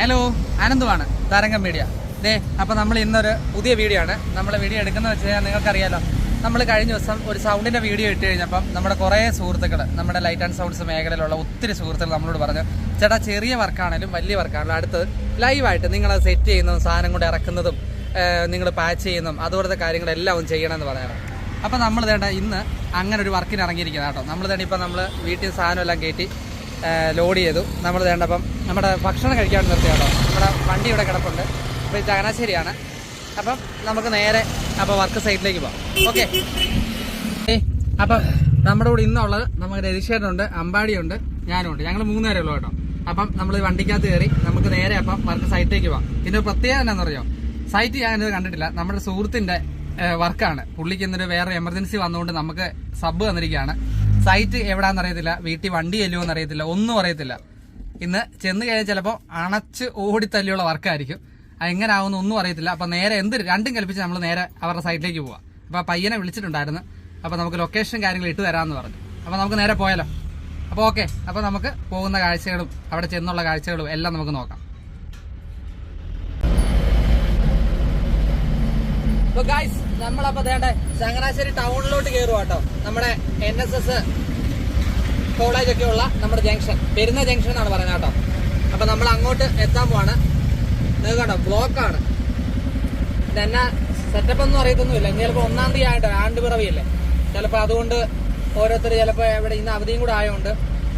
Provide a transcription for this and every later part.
Hello, ആനന്ദമാണ് തരംഗം media. അപ്പോൾ നമ്മൾ ഇന്നൊരു പുതിയ വീഡിയോ ആണ്. നമ്മൾ വീഡിയോ എടുക്കുന്നത് വെച്ച് കഴിഞ്ഞാൽ നിങ്ങൾക്കറിയാലോ, നമ്മൾ കഴിഞ്ഞ ദിവസം ഒരു സൗണ്ടിൻ്റെ വീഡിയോ ഇട്ട് കഴിഞ്ഞപ്പം നമ്മുടെ കുറേ സുഹൃത്തുക്കൾ, നമ്മുടെ ലൈറ്റ് ആൻഡ് സൗണ്ട്സ് മേഖലയിലുള്ള ഒത്തിരി സുഹൃത്തുക്കൾ നമ്മളോട് പറഞ്ഞു, ചേട്ടാ ചെറിയ വർക്കാണെങ്കിലും വലിയ വർക്കാണെങ്കിലും അടുത്തത് ലൈവായിട്ട് നിങ്ങളത് സെറ്റ് ചെയ്യുന്നതും സാധനം കൊണ്ട് ഇറക്കുന്നതും നിങ്ങൾ പാച്ച് ചെയ്യുന്നതും അതുപോലത്തെ കാര്യങ്ങളെല്ലാം ഒന്ന് ചെയ്യണമെന്ന് പറയാറ്. അപ്പോൾ നമ്മൾ വേണ്ട ഇന്ന് അങ്ങനെ ഒരു വർക്കിന് ഇറങ്ങിയിരിക്കുന്നത് കേട്ടോ. നമ്മൾ തന്നെ ഇപ്പം നമ്മൾ വീട്ടിൽ സാധനമെല്ലാം കയറ്റി ലോഡ് ചെയ്തു. നമ്മൾ വേണ്ടപ്പം നമ്മുടെ ഭക്ഷണം കഴിക്കാൻ നിർത്തി കേട്ടോ. നമ്മുടെ വണ്ടി ഇവിടെ കിടപ്പുണ്ട്. അപ്പോൾ ഇത് ചങ്ങനാശ്ശേരിയാണ്. അപ്പം നമുക്ക് നേരെ അപ്പോൾ വർക്ക് സൈറ്റിലേക്ക് പോകാം. ഓക്കെ. അപ്പം നമ്മുടെ കൂടെ ഇന്നുള്ളത് നമുക്ക് രജിഷേറുണ്ട്, അമ്പാടിയുണ്ട്, ഞാനുണ്ട്. ഞങ്ങൾ 3 പേരേ ഉള്ളൂ കേട്ടോ. അപ്പം നമ്മൾ വണ്ടിക്കകത്ത് കയറി നമുക്ക് നേരെ അപ്പം വർക്ക് സൈറ്റിലേക്ക് പോകാം. ഇതിൻ്റെ പ്രത്യേകത എന്നാന്ന് അറിയാം, സൈറ്റ് ഞാനിത് കണ്ടിട്ടില്ല. നമ്മുടെ സുഹൃത്തിൻ്റെ വർക്കാണ്. പുള്ളിക്ക് ഇന്നൊരു വേറെ എമർജൻസി വന്നുകൊണ്ട് നമുക്ക് സബ് തന്നിരിക്കുകയാണ്. സൈറ്റ് എവിടാന്ന് അറിയത്തില്ല, വീട്ടിൽ വണ്ടി ചെല്ലുമോ എന്നറിയത്തില്ല, ഒന്നും അറിയത്തില്ല. ഇന്ന് ചെന്ന് കഴിഞ്ഞാൽ ചിലപ്പോൾ അണച്ച് ഓടിത്തല്ലിയുള്ള വർക്കായിരിക്കും. എങ്ങനെ ആവുമെന്ന് ഒന്നും അറിയത്തില്ല. അപ്പം നേരെ രണ്ടും കൽപ്പിച്ച് നമ്മൾ നേരെ അവരുടെ സൈറ്റിലേക്ക് പോവാം. അപ്പോൾ പയ്യനെ വിളിച്ചിട്ടുണ്ടായിരുന്നു. അപ്പോൾ നമുക്ക് ലൊക്കേഷൻ കാര്യങ്ങൾ ഇട്ട് തരാമെന്ന് പറഞ്ഞു. അപ്പോൾ നമുക്ക് നേരെ പോയാലോ. അപ്പോൾ ഓക്കെ. അപ്പോൾ നമുക്ക് പോകുന്ന കാഴ്ചകളും അവിടെ ചെന്നുള്ള കാഴ്ചകളും എല്ലാം നമുക്ക് നോക്കാം. അപ്പോൾ ഗൈസ്, നമ്മളപ്പോൾ വേണ്ട ചങ്ങനാശ്ശേരി ടൗണിലോട്ട് കയറുക കേട്ടോ. നമ്മുടെ NSS കോളേജൊക്കെ ഉള്ള നമ്മുടെ ജംഗ്ഷൻ, പെരുന്ന ജംഗ്ഷൻ എന്നാണ് പറയുന്നത് കേട്ടോ. അപ്പോൾ നമ്മൾ അങ്ങോട്ട് എത്താൻ പോവാണ്. നിങ്ങൾക്ക് കേട്ടോ, ബ്ലോക്കാണ്. ഇതെന്നാ സെറ്റപ്പ് ഒന്നും അറിയത്തൊന്നുമില്ല. ഇനി ചിലപ്പോൾ 1-ാം തീയതി ആയിട്ടോ, ആണ്ടുപിറവിയല്ലേ, ചിലപ്പോൾ അതുകൊണ്ട് ഓരോരുത്തർ ചിലപ്പോൾ ഇവിടെ ഇന്ന് അവധിയും കൂടെ ആയതുകൊണ്ട്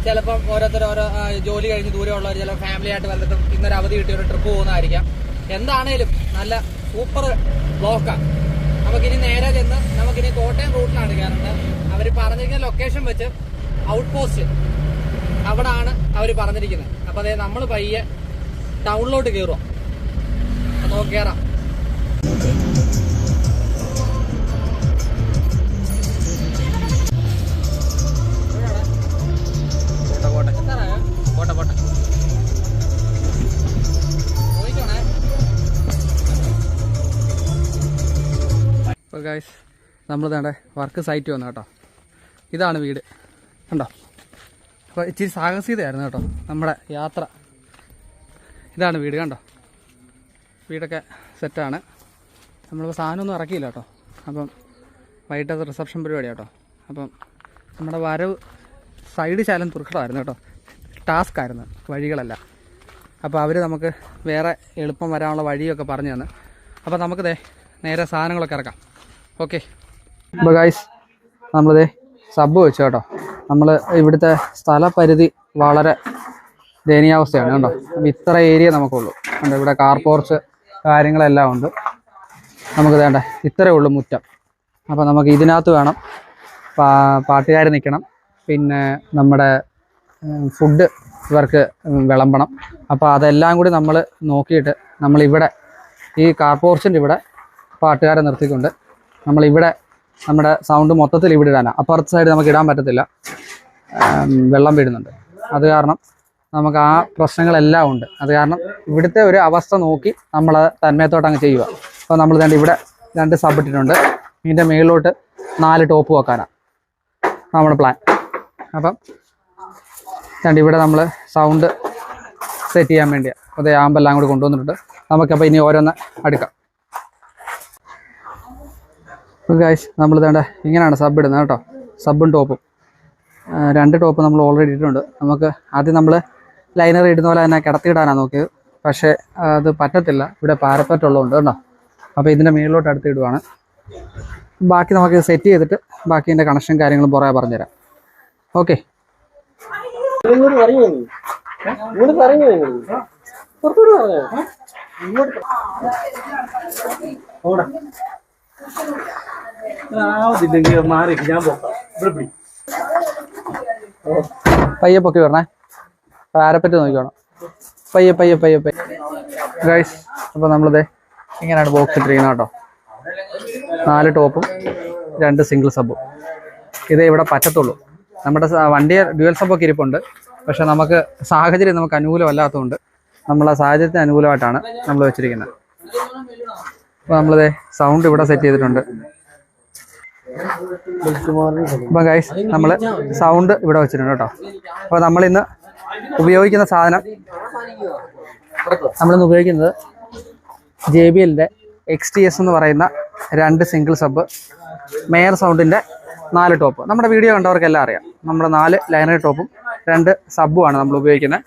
ചിലപ്പം ഓരോരുത്തർ ഓരോ ജോലി കഴിഞ്ഞ് ദൂരമുള്ളവർ ചിലപ്പോൾ ഫാമിലി ആയിട്ട് വന്നിട്ടും ഇന്നൊരു അവധി കിട്ടി ഒരു ട്രിപ്പ് പോകുന്നതായിരിക്കാം. എന്താണേലും നല്ല സൂപ്പർ ബ്ലോക്കാണ്. നമുക്കിനി നേരെ ചെന്ന് നമുക്കിനി കോട്ടയം റൂട്ടിലാണ് കയറേണ്ടത്. അവർ പറഞ്ഞിരിക്കുന്ന ലൊക്കേഷൻ വെച്ച് ഔട്ട് പോസ്റ്റ് അവിടാണ് അവർ പറഞ്ഞിരിക്കുന്നത്. അപ്പോൾ അതായത് നമ്മൾ പയ്യെ ടൗണിലോട്ട് കയറുക. നമുക്ക് കയറാം. അപ്പോൾ ഗൈസ്, നമ്മൾ വേണ്ട വർക്ക് സൈറ്റ് വന്നു കേട്ടോ. ഇതാണ് വീട് കണ്ടോ. അപ്പോൾ ഇച്ചിരി സാഹസികതയായിരുന്നു കേട്ടോ നമ്മുടെ യാത്ര. ഇതാണ് വീട് കണ്ടോ. വീടൊക്കെ സെറ്റാണ്. നമ്മളിപ്പോൾ സാധനമൊന്നും ഇറക്കിയില്ല കേട്ടോ. അപ്പം വൈകിട്ടത്തെ റിസപ്ഷൻ പരിപാടി കേട്ടോ. അപ്പം നമ്മുടെ വരവ് സൈഡ് ശാലം തുറക്കണമായിരുന്നു കേട്ടോ. ടാസ്ക് ആയിരുന്നു വഴികളെല്ലാം. അപ്പോൾ അവർ നമുക്ക് വേറെ എളുപ്പം വരാനുള്ള വഴിയൊക്കെ പറഞ്ഞു തന്നു. അപ്പോൾ നമുക്ക് നേരെ സാധനങ്ങളൊക്കെ ഇറക്കാം. ഓക്കെ. അപ്പോൾ ഗൈസ്, നമ്മളിതേ സബ് വെച്ചു കേട്ടോ. നമ്മൾ ഇവിടുത്തെ സ്ഥലപരിധി വളരെ ദയനീയാവസ്ഥയാണ് കേട്ടോ. ഇത്ര ഏരിയ നമുക്കുള്ളൂ. ഉണ്ട് ഇവിടെ കാർ പോർച്ച് കാര്യങ്ങളെല്ലാം ഉണ്ട്. നമുക്ക് വേണ്ട ഇത്രയേ ഉള്ളൂ മുറ്റം. അപ്പോൾ നമുക്ക് ഇതിനകത്ത് വേണം പാട്ടുകാർ നിൽക്കണം. പിന്നെ നമ്മുടെ ഫുഡ് ഇവർക്ക് വിളമ്പണം. അപ്പോൾ അതെല്ലാം കൂടി നമ്മൾ നോക്കിയിട്ട് നമ്മളിവിടെ ഈ കാർ പോർച്ചിൻ്റെ ഇവിടെ പാട്ടുകാരെ നിർത്തിക്കൊണ്ട് നമ്മളിവിടെ നമ്മുടെ സൗണ്ട് മൊത്തത്തിൽ ഇവിടെ ഇടാനാണ്. അപ്പുറത്തെ സൈഡ് നമുക്ക് ഇടാൻ പറ്റത്തില്ല, വെള്ളം വീഴുന്നുണ്ട്. അത് കാരണം നമുക്ക് ആ പ്രശ്നങ്ങളെല്ലാം ഉണ്ട്. അത് കാരണം ഇവിടുത്തെ ഒരു അവസ്ഥ നോക്കി നമ്മൾ തന്മയത്തോട്ട് അങ്ങ് ചെയ്യുക. അപ്പോൾ നമ്മൾ തന്നെ ഇവിടെ 2 സബ് ഇട്ടിട്ടുണ്ട്. ഇതിൻ്റെ മുകളിലോട്ട് 4 ടോപ്പ് വെക്കാനാണ് നമ്മുടെ പ്ലാൻ. അപ്പം ഇവിടെ നമ്മൾ സൗണ്ട് സെറ്റ് ചെയ്യാൻ വേണ്ടിയാണ് അതേ ആമ്പെല്ലാം കൂടി കൊണ്ടുവന്നിട്ടുണ്ട്. നമുക്കപ്പോൾ ഇനി ഓരോന്ന് അടുക്കാം. ഗൈസ്, നമ്മൾ വേണ്ട ഇങ്ങനെയാണ് സബ് ഇടുന്നത് കേട്ടോ. സബും ടോപ്പും 2 ടോപ്പ് നമ്മൾ ഓൾറെഡി ഇട്ടിട്ടുണ്ട്. നമുക്ക് ആദ്യം നമ്മൾ ലൈനർ ഇടുന്ന പോലെ തന്നെ കിടത്തിയിടാനാണ് നോക്കിയത്. പക്ഷേ അത് പറ്റത്തില്ല, ഇവിടെ പാരപ്പറ്റുള്ളതുകൊണ്ട് കേട്ടോ. അപ്പോൾ ഇതിൻ്റെ മുകളിലോട്ട് അടുത്ത് ഇടുവാണ്. ബാക്കി നമുക്ക് സെറ്റ് ചെയ്തിട്ട് ബാക്കി ഇതിൻ്റെ കണക്ഷൻ കാര്യങ്ങളും പുറകെ പറഞ്ഞുതരാം. ഓക്കെ. പയ്യെ പൊക്കി വരണേ, പാരപ്പറ്റ് നോക്കിക്കോണം. പയ്യെ പയ്യെ പയ്യെ പയ്യെ ഗൈസ്. അപ്പോൾ നമ്മളിത് ഇങ്ങനെയാണ് ബോക്സ് ഇട്ടിരിക്കുന്നത് കേട്ടോ. 4 ടോപ്പും 2 സിംഗിൾ സബും. ഇതേ ഇവിടെ പറ്റത്തുള്ളൂ. നമ്മുടെ വണ്ടിയെ ഡ്യുവൽ സബൊക്കെ ഇരിപ്പുണ്ട്. പക്ഷെ നമുക്ക് സാഹചര്യം നമുക്ക് അനുകൂലമല്ലാത്തതുകൊണ്ട് നമ്മൾ ആ സാഹചര്യത്തിന് അനുകൂലമായിട്ടാണ് നമ്മൾ വെച്ചിരിക്കുന്നത്. അപ്പോൾ നമ്മളിത് സൗണ്ട് ഇവിടെ സെറ്റ് ചെയ്തിട്ടുണ്ട്. അപ്പോൾ ഗൈസ്, നമ്മൾ സൗണ്ട് ഇവിടെ വെച്ചിട്ടുണ്ട് കേട്ടോ. അപ്പോൾ നമ്മളിന്ന് ഉപയോഗിക്കുന്ന സാധനം നമ്മളിന്ന് ഉപയോഗിക്കുന്നത് JBL XTS എന്ന് പറയുന്ന 2 സിംഗിൾ സബ് മെയർ സൗണ്ടിൻ്റെ 4 ടോപ്പ്. നമ്മുടെ വീഡിയോ കണ്ടവർക്കെല്ലാം അറിയാം. നമ്മുടെ 4 ലൈനർ ടോപ്പും 2 സബ്ബുമാണ് നമ്മൾ ഉപയോഗിക്കുന്നത്.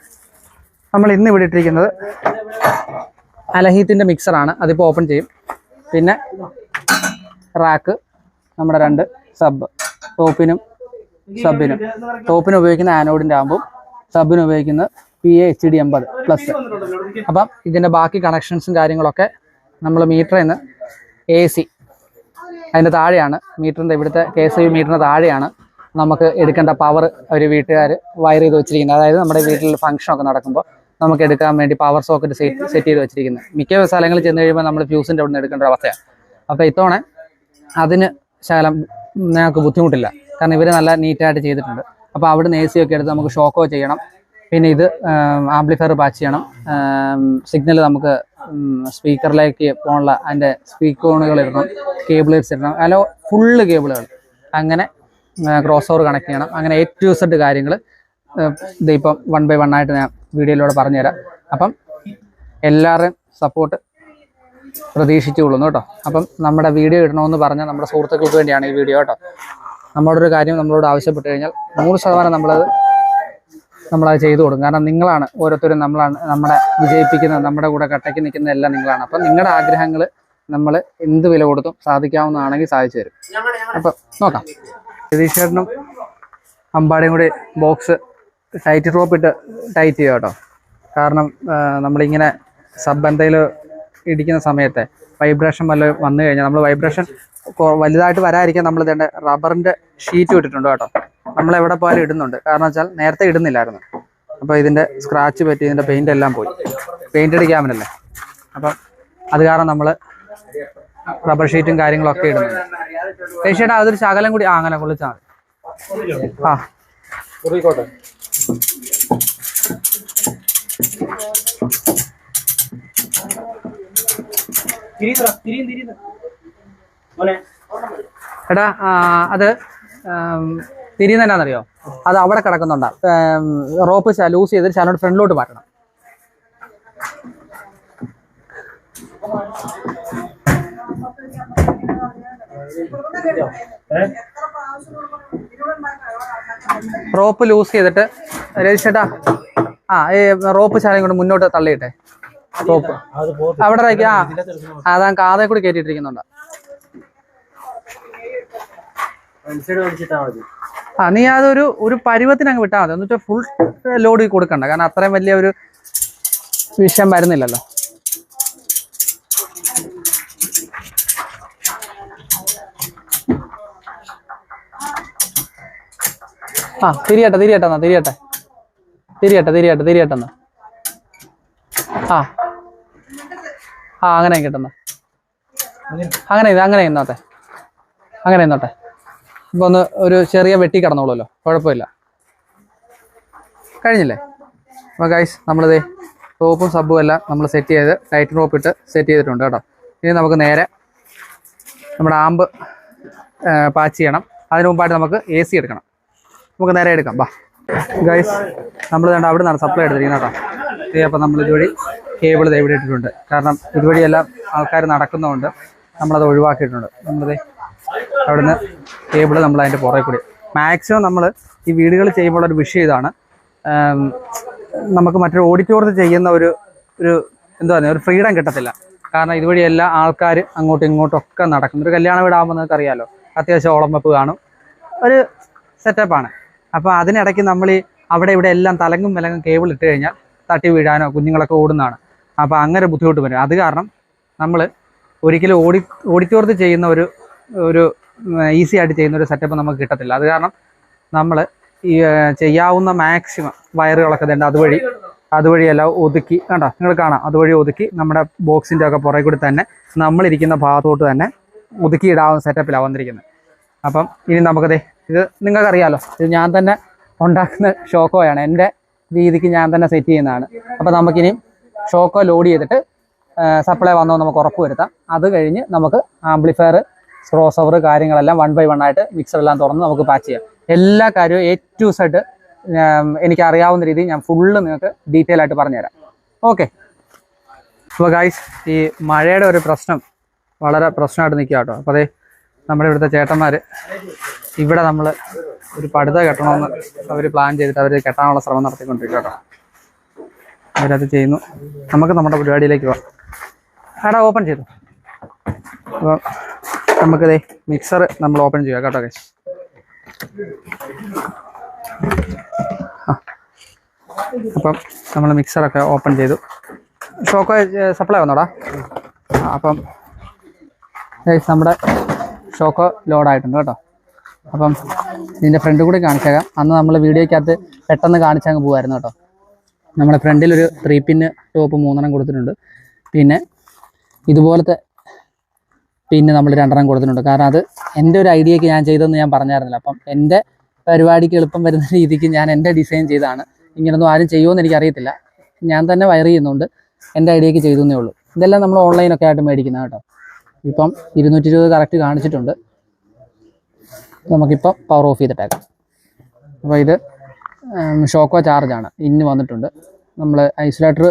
നമ്മൾ ഇന്ന് ഇവിടെ ഇട്ടിരിക്കുന്നത് അലഹീത്തിൻ്റെ മിക്സറാണ്. അതിപ്പോൾ ഓപ്പൺ ചെയ്യും. പിന്നെ റാക്ക്, നമ്മുടെ 2 സബ്, ടോപ്പിനും സബിനും. ടോപ്പിന് ഉപയോഗിക്കുന്ന ആനോഡിൻ്റെ ആകുമ്പോൾ സബിന് ഉപയോഗിക്കുന്നത് PA-HD 80+. അപ്പം ഇതിൻ്റെ ബാക്കി കണക്ഷൻസും കാര്യങ്ങളൊക്കെ നമ്മൾ മീറ്ററിൽ നിന്ന് AC അതിൻ്റെ താഴെയാണ്, മീറ്ററിൻ്റെ ഇവിടുത്തെ KSI മീറ്ററിൻ്റെ താഴെയാണ് നമുക്ക് എടുക്കേണ്ട പവർ ഒരു വീട്ടുകാർ വയർ ചെയ്ത് വെച്ചിരിക്കുന്നത്. അതായത് നമ്മുടെ വീട്ടിൽ ഫംഗ്ഷനൊക്കെ നടക്കുമ്പോൾ നമുക്ക് എടുക്കാൻ വേണ്ടി പവർ സോക്കറ്റ് സെറ്റ് ചെയ്ത് വെച്ചിരിക്കുന്നത്. മിക്ക സ്ഥലങ്ങളിൽ ചെന്ന് കഴിയുമ്പോൾ നമ്മൾ ഫ്യൂസിൻ്റെ അവിടെ നിന്ന് എടുക്കേണ്ട അവസ്ഥയാണ്. അപ്പോൾ ഇത്തവണ അതിന് ശകലം ഞങ്ങൾക്ക് ബുദ്ധിമുട്ടില്ല, കാരണം ഇവർ നല്ല നീറ്റായിട്ട് ചെയ്തിട്ടുണ്ട്. അപ്പോൾ അവിടുന്ന് AC ഒക്കെ എടുത്ത് നമുക്ക് ഷോക്കോ ചെയ്യണം. പിന്നെ ഇത് ആംപ്ലിഫയർ പാച്ച് ചെയ്യണം. സിഗ്നൽ നമുക്ക് സ്പീക്കറിലേക്ക് പോകാനുള്ള അതിൻ്റെ സ്പീക്കറുകൾ ഇടണം, കേബിൾസ് ഇടണം, അല്ല ഫുള്ള് കേബിളുകൾ, അങ്ങനെ ക്രോസ് ഓവർ കണക്ട് ചെയ്യണം. അങ്ങനെ A to Z കാര്യങ്ങൾ ഇതിപ്പം 1 by 1 ആയിട്ട് ഞാൻ വീഡിയോയിലൂടെ പറഞ്ഞുതരാം. അപ്പം എല്ലാവരുടെയും സപ്പോർട്ട് പ്രതീക്ഷിച്ചുകൊള്ളുന്നു കേട്ടോ. അപ്പം നമ്മുടെ വീഡിയോ ഇടണമെന്ന് പറഞ്ഞാൽ നമ്മുടെ സുഹൃത്തുക്കൾക്ക് വേണ്ടിയാണ് ഈ വീഡിയോ കേട്ടോ. നമ്മളോടൊരു കാര്യം നമ്മളോട് ആവശ്യപ്പെട്ട് കഴിഞ്ഞാൽ 100% നമ്മളത് ചെയ്തു കൊടുക്കും. കാരണം നിങ്ങളാണ് ഓരോരുത്തരും, നമ്മളെ വിജയിപ്പിക്കുന്നത്, നമ്മുടെ കൂടെ കട്ടയ്ക്ക് നിൽക്കുന്ന എല്ലാം നിങ്ങളാണ്. അപ്പം നിങ്ങളുടെ ആഗ്രഹങ്ങൾ നമ്മൾ എന്ത് വില കൊടുത്തും സാധിക്കാവുന്നതാണെങ്കിൽ സാധിച്ചു തരും. അപ്പം നോക്കാം. രതീഷേട്ടനും അമ്പാടിയും കൂടി ബോക്സ് ടൈറ്റ് ഡ്രോപ്പ് ഇട്ട് ടൈറ്റ് ചെയ്യുക കേട്ടോ. കാരണം നമ്മളിങ്ങനെ സബ് എന്തെങ്കിലും ഇടിക്കുന്ന സമയത്തെ വൈബ്രേഷൻ വല്ല വന്നു കഴിഞ്ഞാൽ, നമ്മൾ വൈബ്രേഷൻ വലുതായിട്ട് വരാതിരിക്കാൻ നമ്മൾ ഇതിൻ്റെ റബ്ബറിൻ്റെ ഷീറ്റ് ഇട്ടിട്ടുണ്ട് കേട്ടോ. നമ്മളെവിടെ പോയാലും ഇടുന്നുണ്ട്. കാരണം വെച്ചാൽ നേരത്തെ ഇടുന്നില്ലായിരുന്നു. അപ്പോൾ ഇതിൻ്റെ സ്ക്രാച്ച് പറ്റി ഇതിൻ്റെ പെയിൻ്റ് എല്ലാം പോയി. പെയിൻ്റ് അടിക്കാമല്ലേ. അപ്പം അത് കാരണം നമ്മൾ റബ്ബർ ഷീറ്റും കാര്യങ്ങളൊക്കെ ഇടുന്നുണ്ട്. ചേട്ടാ അതൊരു ശകലം കൂടി അങ്ങനെ കൊള്ളിച്ചാൽ മതി. ആ എടാ അത് തിരിയുന്ന എന്നാന്നറിയോ, അത് അവിടെ കിടക്കുന്നുണ്ടാ. റോപ്പ് ലൂസ് ചെയ്തിട്ട് ചാനോട് ഫ്രണ്ടിലോട്ട് മാറ്റണം. റോപ്പ് ലൂസ് ചെയ്തിട്ട് രജിച്ചേട്ടാ റോപ്പ് ചാനൽ കൊണ്ട് മുന്നോട്ട് തള്ളിയിട്ടെ. റോപ്പ് അവിടെ അതാ കാതെ കൂടി കയറ്റിയിട്ടിരിക്കുന്നുണ്ടോ. നീ അതൊരു പരുവത്തിന് അങ്ങ് വിട്ടാൽ മതി. എന്നിട്ട് ഫുൾ ലോഡ് കൊടുക്കണ്ട, കാരണം അത്രയും വലിയ ഒരു വിഷയം വരുന്നില്ലല്ലോ. തിരിയട്ടെ അങ്ങനെ കിട്ടുന്ന അങ്ങനെ ഇന്നോട്ടെ. ഇപ്പൊ ഒന്ന് ഒരു ചെറിയ വെട്ടി കിടന്നോളൂല്ലോ, കുഴപ്പമില്ല. കഴിഞ്ഞില്ലേ? അപ്പോൾ ഗൈസ് നമ്മളിതേ ടോപ്പും സബും എല്ലാം നമ്മൾ സെറ്റ് ചെയ്ത് ടൈറ്റ് റോപ്പ് ഇട്ട് സെറ്റ് ചെയ്തിട്ടുണ്ട് കേട്ടോ. ഇനി നമുക്ക് നേരെ നമ്മുടെ ആമ്പ് പാച്ച് ചെയ്യണം. അതിന് മുമ്പായിട്ട് നമുക്ക് AC എടുക്കണം. നമുക്ക് നേരെ എടുക്കാം. ബാ ഗൈസ്, നമ്മൾ വേണ്ട അവിടെ നിന്നാണ് സപ്ലൈ എടുത്തിരിക്കുന്നത് കേട്ടോ. അപ്പോൾ നമ്മൾ ഇതുവഴി കേബിൾ ഇവിടെ ഇട്ടിട്ടുണ്ട്. കാരണം ഇതുവഴിയെല്ലാം ആൾക്കാർ നടക്കുന്നതുകൊണ്ട് നമ്മളത് ഒഴിവാക്കിയിട്ടുണ്ട്. നമ്മളിത് അവിടുന്ന് കേബിൾ നമ്മൾ അതിൻ്റെ പുറകെ കൂടി മാക്സിമം നമ്മൾ ഈ വീടുകൾ ചെയ്യുമ്പോൾ ഒരു വിഷയം ഇതാണ്, നമുക്ക് മറ്റൊരു ഓഡിറ്റോറിയത്തിൽ ചെയ്യുന്ന ഒരു എന്താ പറയുക, ഒരു ഫ്രീഡം കിട്ടത്തില്ല. കാരണം ഇതുവഴി എല്ലാ ആൾക്കാർ അങ്ങോട്ടും ഇങ്ങോട്ടും ഒക്കെ നടക്കും. ഒരു കല്യാണ വീടാകുമ്പോൾ നിങ്ങൾക്ക് അറിയാമല്ലോ, അത്യാവശ്യം ഓളം വെപ്പ് കാണും, ഒരു സെറ്റപ്പാണ്. അപ്പോൾ അതിനിടയ്ക്ക് നമ്മൾ ഈ അവിടെ ഇവിടെ എല്ലാം തലങ്ങും വിലങ്ങും കേബിൾ ഇട്ട് കഴിഞ്ഞാൽ തട്ടി വീഴാനോ കുഞ്ഞുങ്ങളൊക്കെ ഓടുന്നതാണ്. അപ്പോൾ അങ്ങനെ ബുദ്ധിമുട്ട് വരും. അത് കാരണം നമ്മൾ ഒരിക്കലും ഓഡിറ്റോറിയത്തിൽ ചെയ്യുന്ന ഒരു ഈസി ആയിട്ട് ചെയ്യുന്ന ഒരു സെറ്റപ്പ് നമുക്ക് കിട്ടത്തില്ല. അത് കാരണം നമ്മൾ ഈ ചെയ്യാവുന്ന മാക്സിമം വയറുകളൊക്കെ തന്നെ അതുവഴിയെല്ലാം ഒതുക്കി കണ്ടോ, നിങ്ങൾ കാണാം, അതുവഴി ഒതുക്കി നമ്മുടെ ബോക്സിൻ്റെ ഒക്കെ പുറകെ കൂടി തന്നെ നമ്മളിരിക്കുന്ന ഭാഗത്തോട്ട് തന്നെ ഒതുക്കി ഇടാവുന്ന സെറ്റപ്പിലാണ് വന്നിരിക്കുന്നത്. അപ്പം ഇനി നമുക്കതേ ഇത് നിങ്ങൾക്കറിയാമല്ലോ, ഇത് ഞാൻ തന്നെ ഉണ്ടാക്കുന്ന ഷോക്കോയാണ്. എൻ്റെ രീതിക്ക് ഞാൻ തന്നെ സെറ്റ് ചെയ്യുന്നതാണ്. അപ്പോൾ നമുക്കിനി ഷോക്കോ ലോഡ് ചെയ്തിട്ട് സപ്ലൈ വന്നോ നമുക്ക് ഉറപ്പ് വരുത്താം. അത് കഴിഞ്ഞ് നമുക്ക് ആംപ്ലിഫയർ, ക്രോസ് ഓവർ കാര്യങ്ങളെല്ലാം 1 by 1 ആയിട്ട് മിക്സറെല്ലാം തുറന്ന് നമുക്ക് പാച്ച് ചെയ്യാം. എല്ലാ കാര്യവും A to Z എനിക്ക് അറിയാവുന്ന രീതിയിൽ ഞാൻ ഫുള്ള് നിങ്ങൾക്ക് ഡീറ്റെയിൽ ആയിട്ട് പറഞ്ഞുതരാം. ഓക്കെ. അപ്പോൾ ഗൈസ് ഈ മഴയുടെ ഒരു പ്രശ്നം വളരെ പ്രശ്നമായിട്ട് നിൽക്കുക കേട്ടോ. അപ്പോൾ അതേ നമ്മുടെ ഇവിടുത്തെ ചേട്ടന്മാർ ഇവിടെ നമ്മൾ ഒരു പടുത കെട്ടണമെന്ന് അവർ പ്ലാൻ ചെയ്തിട്ട് അവർ കെട്ടാനുള്ള ശ്രമം നടത്തിക്കൊണ്ടിരിക്കുക കേട്ടോ. അവരത് ചെയ്യുന്നു. നമുക്ക് നമ്മുടെ പരിപാടിയിലേക്ക് പോകാം. കട ഓപ്പൺ ചെയ്തു. അപ്പോൾ നമുക്കിതേ മിക്സർ നമ്മൾ ഓപ്പൺ ചെയ്യാം കേട്ടോ ഗൈസ്. അപ്പം നമ്മൾ മിക്സറൊക്കെ ഓപ്പൺ ചെയ്തു. ഷോക്കോ സപ്ലൈ വന്നോടാ. അപ്പം നമ്മുടെ ഷോക്കോ ലോഡായിട്ടുണ്ട് കേട്ടോ. അപ്പം ഇതിൻ്റെ ഫ്രണ്ട് കൂടി കാണിച്ചേക്കാം. അന്ന് നമ്മൾ വീഡിയോയ്ക്കകത്ത് പെട്ടെന്ന് കാണിച്ചങ്ങ് പോകുമായിരുന്നു കേട്ടോ. നമ്മുടെ ഫ്രണ്ടിലൊരു 3 പിന്ന് ടോപ്പ് 3 കൊടുത്തിട്ടുണ്ട്. പിന്നെ ഇതുപോലത്തെ പിന്നെ നമ്മൾ 2 കൊടുത്തിട്ടുണ്ട്. കാരണം അത് എൻ്റെ ഒരു ഐഡിയക്ക് ഞാൻ ചെയ്തതെന്ന് ഞാൻ പറഞ്ഞായിരുന്നില്ല. അപ്പം എൻ്റെ പരിപാടിക്ക് എളുപ്പം വരുന്ന രീതിക്ക് ഞാൻ എൻ്റെ ഡിസൈൻ ചെയ്താണ്. ഇങ്ങനൊന്നും ആരും ചെയ്യുമെന്ന് എനിക്കറിയത്തില്ല. ഞാൻ തന്നെ വയർ ചെയ്യുന്നുണ്ട്. എൻ്റെ ഐഡിയക്ക് ചെയ്തേ ഉള്ളൂ. ഇതെല്ലാം നമ്മൾ ഓൺലൈനൊക്കെ ആയിട്ട് മേടിക്കുന്ന കേട്ടോ. ഇപ്പം 220 കറക്റ്റ് കാണിച്ചിട്ടുണ്ട്. നമുക്കിപ്പം പവർ ഓഫ് ചെയ്തിട്ടേക്കാം. അപ്പോൾ ഇത് ഷോക്കോ ചാർജാണ്. ഇന്ന് വന്നിട്ടുണ്ട്. നമ്മൾ ഐസൊലേറ്റർ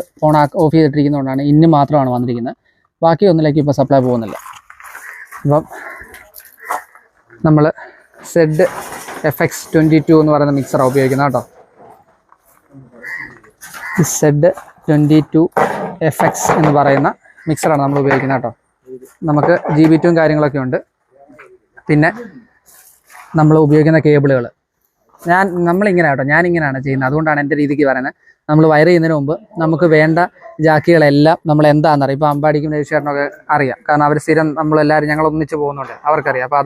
ഓഫ് ചെയ്തിട്ടിരിക്കുന്നതുകൊണ്ടാണ് ഇന്ന് മാത്രമാണ് വന്നിരിക്കുന്നത്. ബാക്കി ഒന്നിലേക്ക് ഇപ്പോൾ സപ്ലൈ പോകുന്നില്ല. അപ്പം നമ്മൾ ZFX22 എന്ന് പറയുന്ന മിക്സറാണ് ഉപയോഗിക്കുന്നത് കേട്ടോ. Z22FX എന്ന് പറയുന്ന മിക്സറാണ് നമ്മൾ ഉപയോഗിക്കുന്നത് കേട്ടോ. നമുക്ക് GB2 കാര്യങ്ങളൊക്കെ ഉണ്ട്. പിന്നെ നമ്മൾ ഉപയോഗിക്കുന്ന കേബിളുകൾ നമ്മളിങ്ങനെ കേട്ടോ, ഞാനിങ്ങനെയാണ് ചെയ്യുന്നത്. അതുകൊണ്ടാണ് എൻ്റെ രീതിക്ക് പറയുന്നത്. നമ്മൾ വയർ ചെയ്യുന്നതിന് മുമ്പ് നമുക്ക് വേണ്ട ജാക്കികളെല്ലാം നമ്മൾ എന്താണെന്നറിയാം. ഇപ്പോൾ അമ്പാടിക്കും രജിസ്റ്ററിനൊക്കെ അറിയാം. കാരണം അവർ സ്ഥിരം നമ്മളെല്ലാവരും ഞങ്ങൾ ഒന്നിച്ച് പോകുന്നുണ്ട്, അവർക്കറിയാം. അപ്പോൾ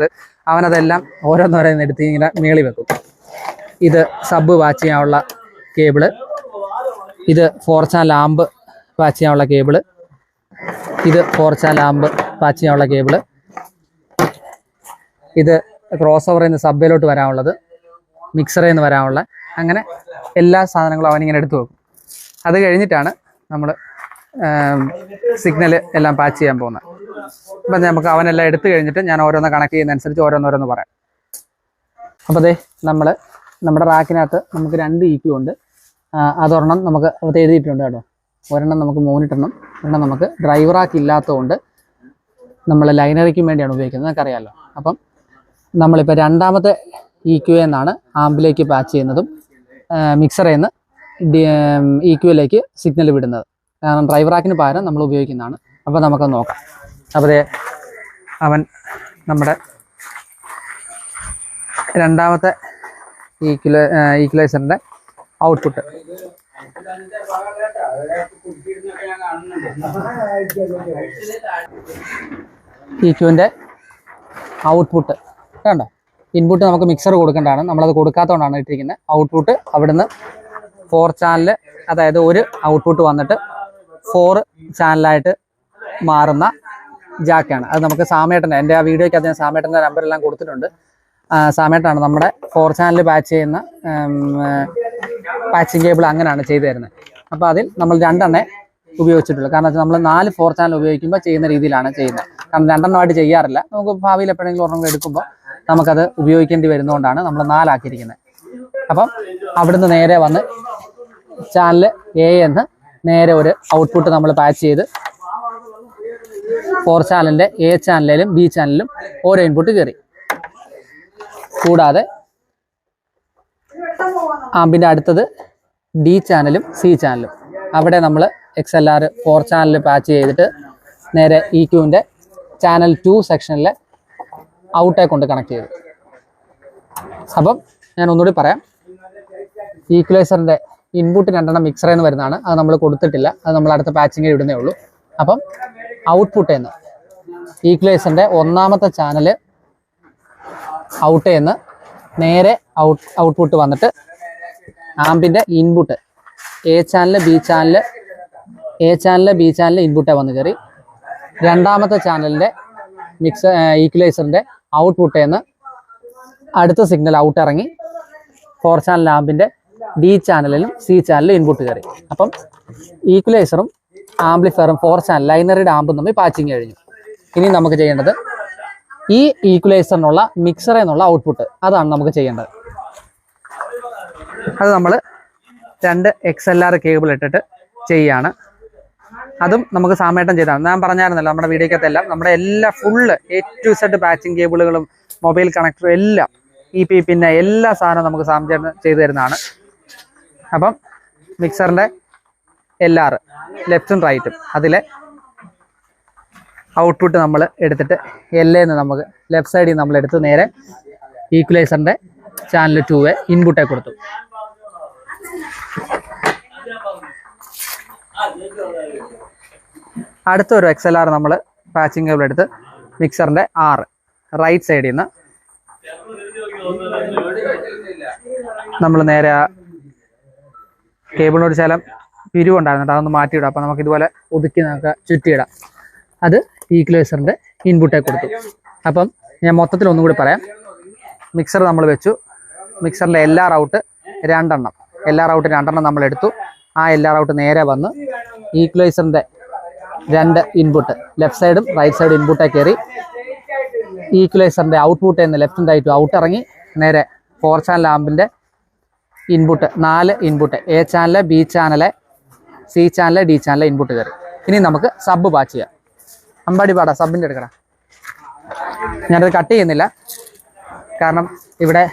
അവനതെല്ലാം ഓരോന്നോരോന്ന് എടുത്ത് ഇങ്ങനെ മേളി വെക്കും. ഇത് സബ് വാച്ച് ചെയ്യാനുള്ള കേബിള്, ഇത് 4 ചാനൽ ലാമ്പ് വാച്ച് ചെയ്യാനുള്ള കേബിള്, ഇത് 4 ചാനൽ ലാമ്പ് വാച്ച് ചെയ്യാനുള്ള കേബിള്, ഇത് ക്രോസ് ഓവറിൽ നിന്ന് സബ്ബയിലോട്ട് വരാനുള്ളത്, മിക്സറിൽ നിന്ന് വരാനുള്ള, അങ്ങനെ എല്ലാ സാധനങ്ങളും അവനിങ്ങനെ എടുത്തു വെക്കും. അത് കഴിഞ്ഞിട്ടാണ് നമ്മൾ സിഗ്നൽ എല്ലാം പാച്ച് ചെയ്യാൻ പോകുന്നത്. അപ്പം നമുക്ക് അവനെല്ലാം എടുത്തു കഴിഞ്ഞിട്ട് ഞാൻ ഓരോന്ന് കണക്ട് ചെയ്യുന്നതനുസരിച്ച് ഓരോന്നോരോന്ന് പറയാം. അപ്പോൾ അതേ നമ്മുടെ റാക്കിനകത്ത് നമുക്ക് 2 EQ ഉണ്ട്. അതൊരെണ്ണം നമുക്ക് അത് എഴുതിയിട്ടുണ്ട് കേട്ടോ. ഒരെണ്ണം നമുക്ക് മോണിറ്ററിനും, ഒരെണ്ണം നമുക്ക് ഡ്രൈവർ റാക്ക് ഇല്ലാത്തതുകൊണ്ട് നമ്മൾ ലൈനറിക്കും വേണ്ടിയാണ് ഉപയോഗിക്കുന്നത്, നമുക്കറിയാമല്ലോ. അപ്പം നമ്മളിപ്പോൾ 2ാമത്തെ EQ എന്നാണ് ആമ്പിലേക്ക് പാച്ച് ചെയ്യുന്നതും മിക്സറിൽ നിന്ന് EQ-ലേക്ക് സിഗ്നൽ വിടുന്നത്. കാരണം ഡ്രൈവർ റാക്കിന് പകരം നമ്മൾ ഉപയോഗിക്കുന്നതാണ്. അപ്പോൾ നമുക്കത് നോക്കാം. അപ്പോൾ അവൻ നമ്മുടെ 2ാമത്തെ ഈക്വലൈസറിൻ്റെ ഔട്ട്പുട്ട് EQ-ൻ്റെ ഔട്ട്പുട്ട് കണ്ടോ. ഇൻപുട്ട് നമുക്ക് മിക്സർ കൊടുക്കേണ്ടതാണ്, നമ്മളത് കൊടുക്കാത്തതുകൊണ്ടാണ് ഇട്ടിരിക്കുന്നത്. ഔട്ട്പുട്ട് അവിടുന്ന് 4 ചാനൽ, അതായത് ഒരു ഔട്ട്പുട്ട് വന്നിട്ട് 4 ചാനലായിട്ട് മാറുന്ന ജാക്കാണ്. അത് നമുക്ക് സാമേട്ടൻ്റെ, എൻ്റെ ആ വീഡിയോയ്ക്ക് അദ്ദേഹം സാമേട്ടൻ്റെ നമ്പറെല്ലാം കൊടുത്തിട്ടുണ്ട്. സാമേട്ടാണ് നമ്മുടെ 4 ചാനൽ പാച്ച് ചെയ്യുന്ന പാച്ചിങ് കേബിൾ അങ്ങനെയാണ് ചെയ്തു തരുന്നത്. അപ്പോൾ അതിൽ നമ്മൾ 2 ഉപയോഗിച്ചിട്ടുള്ളൂ. കാരണം വെച്ചാൽ നമ്മൾ 4 4 ചാനൽ ഉപയോഗിക്കുമ്പോൾ ചെയ്യുന്ന രീതിയിലാണ് ചെയ്യുന്നത്. കാരണം 2 ചെയ്യാറില്ല. നമുക്ക് ഭാവിയിൽ എപ്പോഴെങ്കിലും ഒരെണ്ണം എടുക്കുമ്പോൾ നമുക്കത് ഉപയോഗിക്കേണ്ടി വരുന്നതുകൊണ്ടാണ് നമ്മൾ 4 ആക്കിയിരിക്കുന്നത്. അപ്പം അവിടുന്ന് നേരെ വന്ന് ചാനൽ A എന്ന് നേരെ ഒരു ഔട്ട്പുട്ട് നമ്മൾ പാച്ച് ചെയ്ത് 4 ചാനലിൻ്റെ A ചാനലിലും B ചാനലിലും ഓരോ ഇൻപുട്ട് കയറി. കൂടാതെ ആമ്പിൻ്റെ അടുത്തത് D ചാനലും C ചാനലും. അവിടെ നമ്മൾ XLR 4 ചാനൽ പാച്ച് ചെയ്തിട്ട് നേരെ EQ-ൻ്റെ ചാനൽ 2 സെക്ഷനിൽ ഔട്ടേ കൊണ്ട് കണക്ട് ചെയ്തു. അപ്പം ഞാൻ ഒന്നുകൂടി പറയാം. ഈക്വലൈസറിൻ്റെ ഇൻപുട്ട് 2 മിക്സറിൽ നിന്ന് വരുന്നതാണ്. അത് നമ്മൾ കൊടുത്തിട്ടില്ല, അത് നമ്മൾ അടുത്ത പാച്ചിങ്ങിൽ ഇടുന്നേ ഉള്ളൂ. അപ്പം ഔട്ട്പുട്ടിൽ നിന്ന് ഈക്വലൈസറിൻ്റെ 1ാമത്തെ ചാനൽ ഔട്ടേ നിന്ന് നേരെ ഔട്ട്പുട്ട് വന്നിട്ട് ആമ്പിൻ്റെ input A channel B channel ഇൻപുട്ടേ വന്ന് കയറി. 2ാമത്തെ ചാനലിൻ്റെ ഈക്വലൈസറിൻ്റെ ഔട്ട്പുട്ടിൽ നിന്ന് അടുത്ത സിഗ്നൽ ഔട്ട് ഇറങ്ങി 4 ചാനൽ ആമ്പിൻ്റെ D ചാനലിലും C ചാനലിലും ഇൻപുട്ട് കയറി. അപ്പം ഈക്വലൈസറും ആംപ്ലിഫയറും 4 ചാനൽ ലൈനറിയുടെ ആമ്പും തമ്മിൽ പാച്ചിങ് കഴിഞ്ഞു. ഇനി നമുക്ക് ചെയ്യേണ്ടത് ഈ ഈക്വലൈസറിനുള്ള മിക്സറിൽ നിന്നുള്ള ഔട്ട്പുട്ട്, അതാണ് നമുക്ക് ചെയ്യേണ്ടത്. അത് നമ്മൾ 2 XLR കേബിൾ ഇട്ടിട്ട് ചെയ്യാണ്. അതും നമുക്ക് സാമേട്ടം ചെയ്താണ്. ഞാൻ പറഞ്ഞായിരുന്നല്ലോ നമ്മുടെ വീഡിയോക്കകത്തെല്ലാം നമ്മുടെ എല്ലാ full A to Z patching കേബിളുകളും മൊബൈൽ കണക്ടറും എല്ലാം പിന്നെ എല്ലാ സാധനവും നമുക്ക് സാമേട്ടം ചെയ്തു തരുന്നതാണ്. അപ്പം മിക്സറിൻ്റെ LR ലെഫ്റ്റും റൈറ്റും അതിലെ ഔട്ട്പുട്ട് നമ്മൾ എടുത്തിട്ട് LAന്ന് നമുക്ക് ലെഫ്റ്റ് സൈഡിൽ നമ്മൾ എടുത്ത് നേരെ ഈക്വലൈസറിൻ്റെ ചാനൽ 2 ഇൻപുട്ടേ കൊടുത്തു. അടുത്തൊരു XLR നമ്മൾ പാച്ചിങ് കേബിൾ എടുത്ത് മിക്സറിൻ്റെ R റൈറ്റ് സൈഡിൽ നിന്ന് നമ്മൾ നേരെ കേബിളിനോട് ശകലം പിരിവുണ്ടായിരുന്നു, അതൊന്ന് മാറ്റിയിടാം. അപ്പം നമുക്ക് ഇതുപോലെ ഒതുക്കി നമുക്ക് ചുറ്റിയിടാം. അത് ഈക്വലൈസറിൻ്റെ ഇൻപുട്ടേ കൊടുത്തു. അപ്പം ഞാൻ മൊത്തത്തിൽ ഒന്നും കൂടി പറയാം. മിക്സർ നമ്മൾ വെച്ചു. മിക്സറിൻ്റെ LR ഔട്ട് 2 LR ഔട്ട് 2 നമ്മൾ എടുത്തു. ആ LR ഔട്ട് നേരെ വന്ന് ഈക്വലൈസറിൻ്റെ 2 ഇൻപുട്ട് ലെഫ്റ്റ് സൈഡും റൈറ്റ് സൈഡും ഇൻപുട്ടേ കയറി ഈക്വലൈസറിൻ്റെ ഔട്ട്പുട്ട് എന്ന് ലെഫ്റ്റും റൈറ്റും ഔട്ട് ഇറങ്ങി നേരെ 4 ചാനൽ ആമ്പിൻ്റെ input 4 input A channel B channel C channel D channel input കയറി. ഇനി നമുക്ക് സബ് പാച്ച് ചെയ്യാം. അമ്പാടി പാടാ സബിൻ്റെ എടുക്കണം. ഞാനത് കട്ട് ചെയ്യുന്നില്ല, കാരണം ഇവിടെ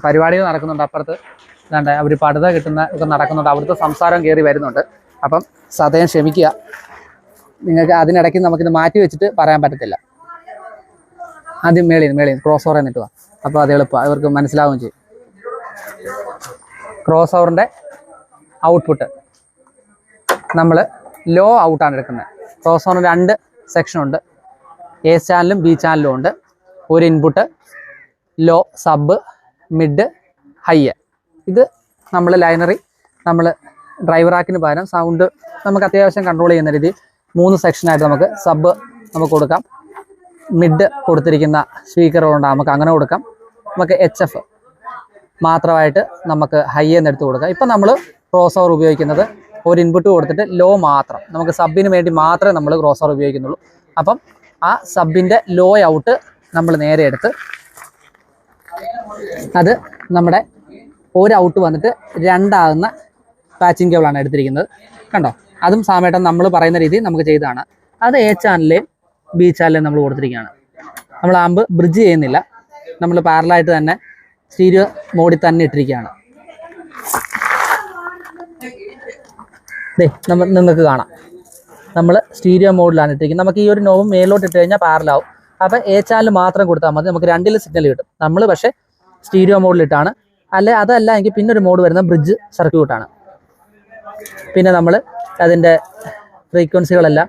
പരിപാടികൾ നടക്കുന്നുണ്ട്. അപ്പുറത്ത് എന്താണ്ട് അവർ പടുത കിട്ടുന്ന ഒക്കെ നടക്കുന്നുണ്ട്. അവിടുത്തെ സംസാരം കയറി വരുന്നുണ്ട്. അപ്പം സദയം ക്ഷമിക്കുക. നിങ്ങൾക്ക് അതിനിടയ്ക്ക് നമുക്കിത് മാറ്റി വെച്ചിട്ട് പറയാൻ പറ്റത്തില്ല. ആദ്യം മേളിൽ ക്രോസ് ഓവർ എന്നിട്ട് പോവാം. അപ്പോൾ അത് എളുപ്പമാണ്, അവർക്ക് മനസ്സിലാവുകയും ചെയ്യും. ക്രോസ് ഓവറിൻ്റെ ഔട്ട്പുട്ട് നമ്മൾ ലോ ഔട്ടാണ് എടുക്കുന്നത്. ക്രോസ് ഓവറിന് 2 സെക്ഷനുണ്ട്. A ചാനലും B ചാനലും ഉണ്ട്. ഒരു input low, sub, mid, high. ഇത് നമ്മൾ ലൈനറി നമ്മൾ ഡ്രൈവർ ആക്കിന് പകരം സൗണ്ട് നമുക്ക് അത്യാവശ്യം കൺട്രോൾ ചെയ്യുന്ന രീതി 3 സെക്ഷനായിട്ട് നമുക്ക് സബ് നമുക്ക് കൊടുക്കാം. മിഡ് കൊടുത്തിരിക്കുന്ന സ്പീക്കറുകൊണ്ട് നമുക്ക് അങ്ങനെ കൊടുക്കാം. നമുക്ക് HF മാത്രമായിട്ട് നമുക്ക് ഹൈ എന്ന് എടുത്ത് കൊടുക്കാം. ഇപ്പം നമ്മൾ ക്രോസ് ഓവർ ഉപയോഗിക്കുന്നത് ഒരു ഇൻപുട്ട് കൊടുത്തിട്ട് ലോ മാത്രം, നമുക്ക് സബിന് വേണ്ടി മാത്രമേ നമ്മൾ ക്രോസ് ഓവർ ഉപയോഗിക്കുന്നുള്ളൂ. അപ്പം ആ സബിൻ്റെ ലോ ഔട്ട് നമ്മൾ നേരെ എടുത്ത് അത് നമ്മുടെ ഒരു ഔട്ട് വന്നിട്ട് 2 ആകുന്ന പാച്ചിങ് കേബിളാണ് എടുത്തിരിക്കുന്നത്. കണ്ടോ, അതും സാമേട്ടൻ നമ്മൾ പറയുന്ന രീതി നമുക്ക് ചെയ്തതാണ്. അത് A ചാനലിലെയും B ചാനലിലെയും നമ്മൾ കൊടുത്തിരിക്കുകയാണ്. നമ്മൾ ആമ്പ് ബ്രിഡ്ജ് ചെയ്യുന്നില്ല, നമ്മൾ പാരലായിട്ട് തന്നെ സ്റ്റീരിയോ മോഡിൽ തന്നെ ഇട്ടിരിക്കുകയാണ്. നിങ്ങൾക്ക് കാണാം, നമ്മൾ സ്റ്റീരിയോ മോഡിലാണ് ഇട്ടിരിക്കുന്നത്. നമുക്ക് ഈ ഒരു നോബും മേലോട്ട് ഇട്ട് കഴിഞ്ഞാൽ പാരലാവും. അപ്പോൾ A ചാനൽ മാത്രം കൊടുത്താൽ മതി, നമുക്ക് 2 സിഗ്നൽ കിട്ടും. നമ്മൾ പക്ഷേ സ്റ്റീരിയോ മോഡിലിട്ടാണ്. അതല്ല എങ്കിൽ പിന്നെ ഒരു മോഡ് വരുന്നത് ബ്രിഡ്ജ് സർക്യൂട്ടാണ്. പിന്നെ നമ്മൾ അതിൻ്റെ ഫ്രീക്വൻസികളെല്ലാം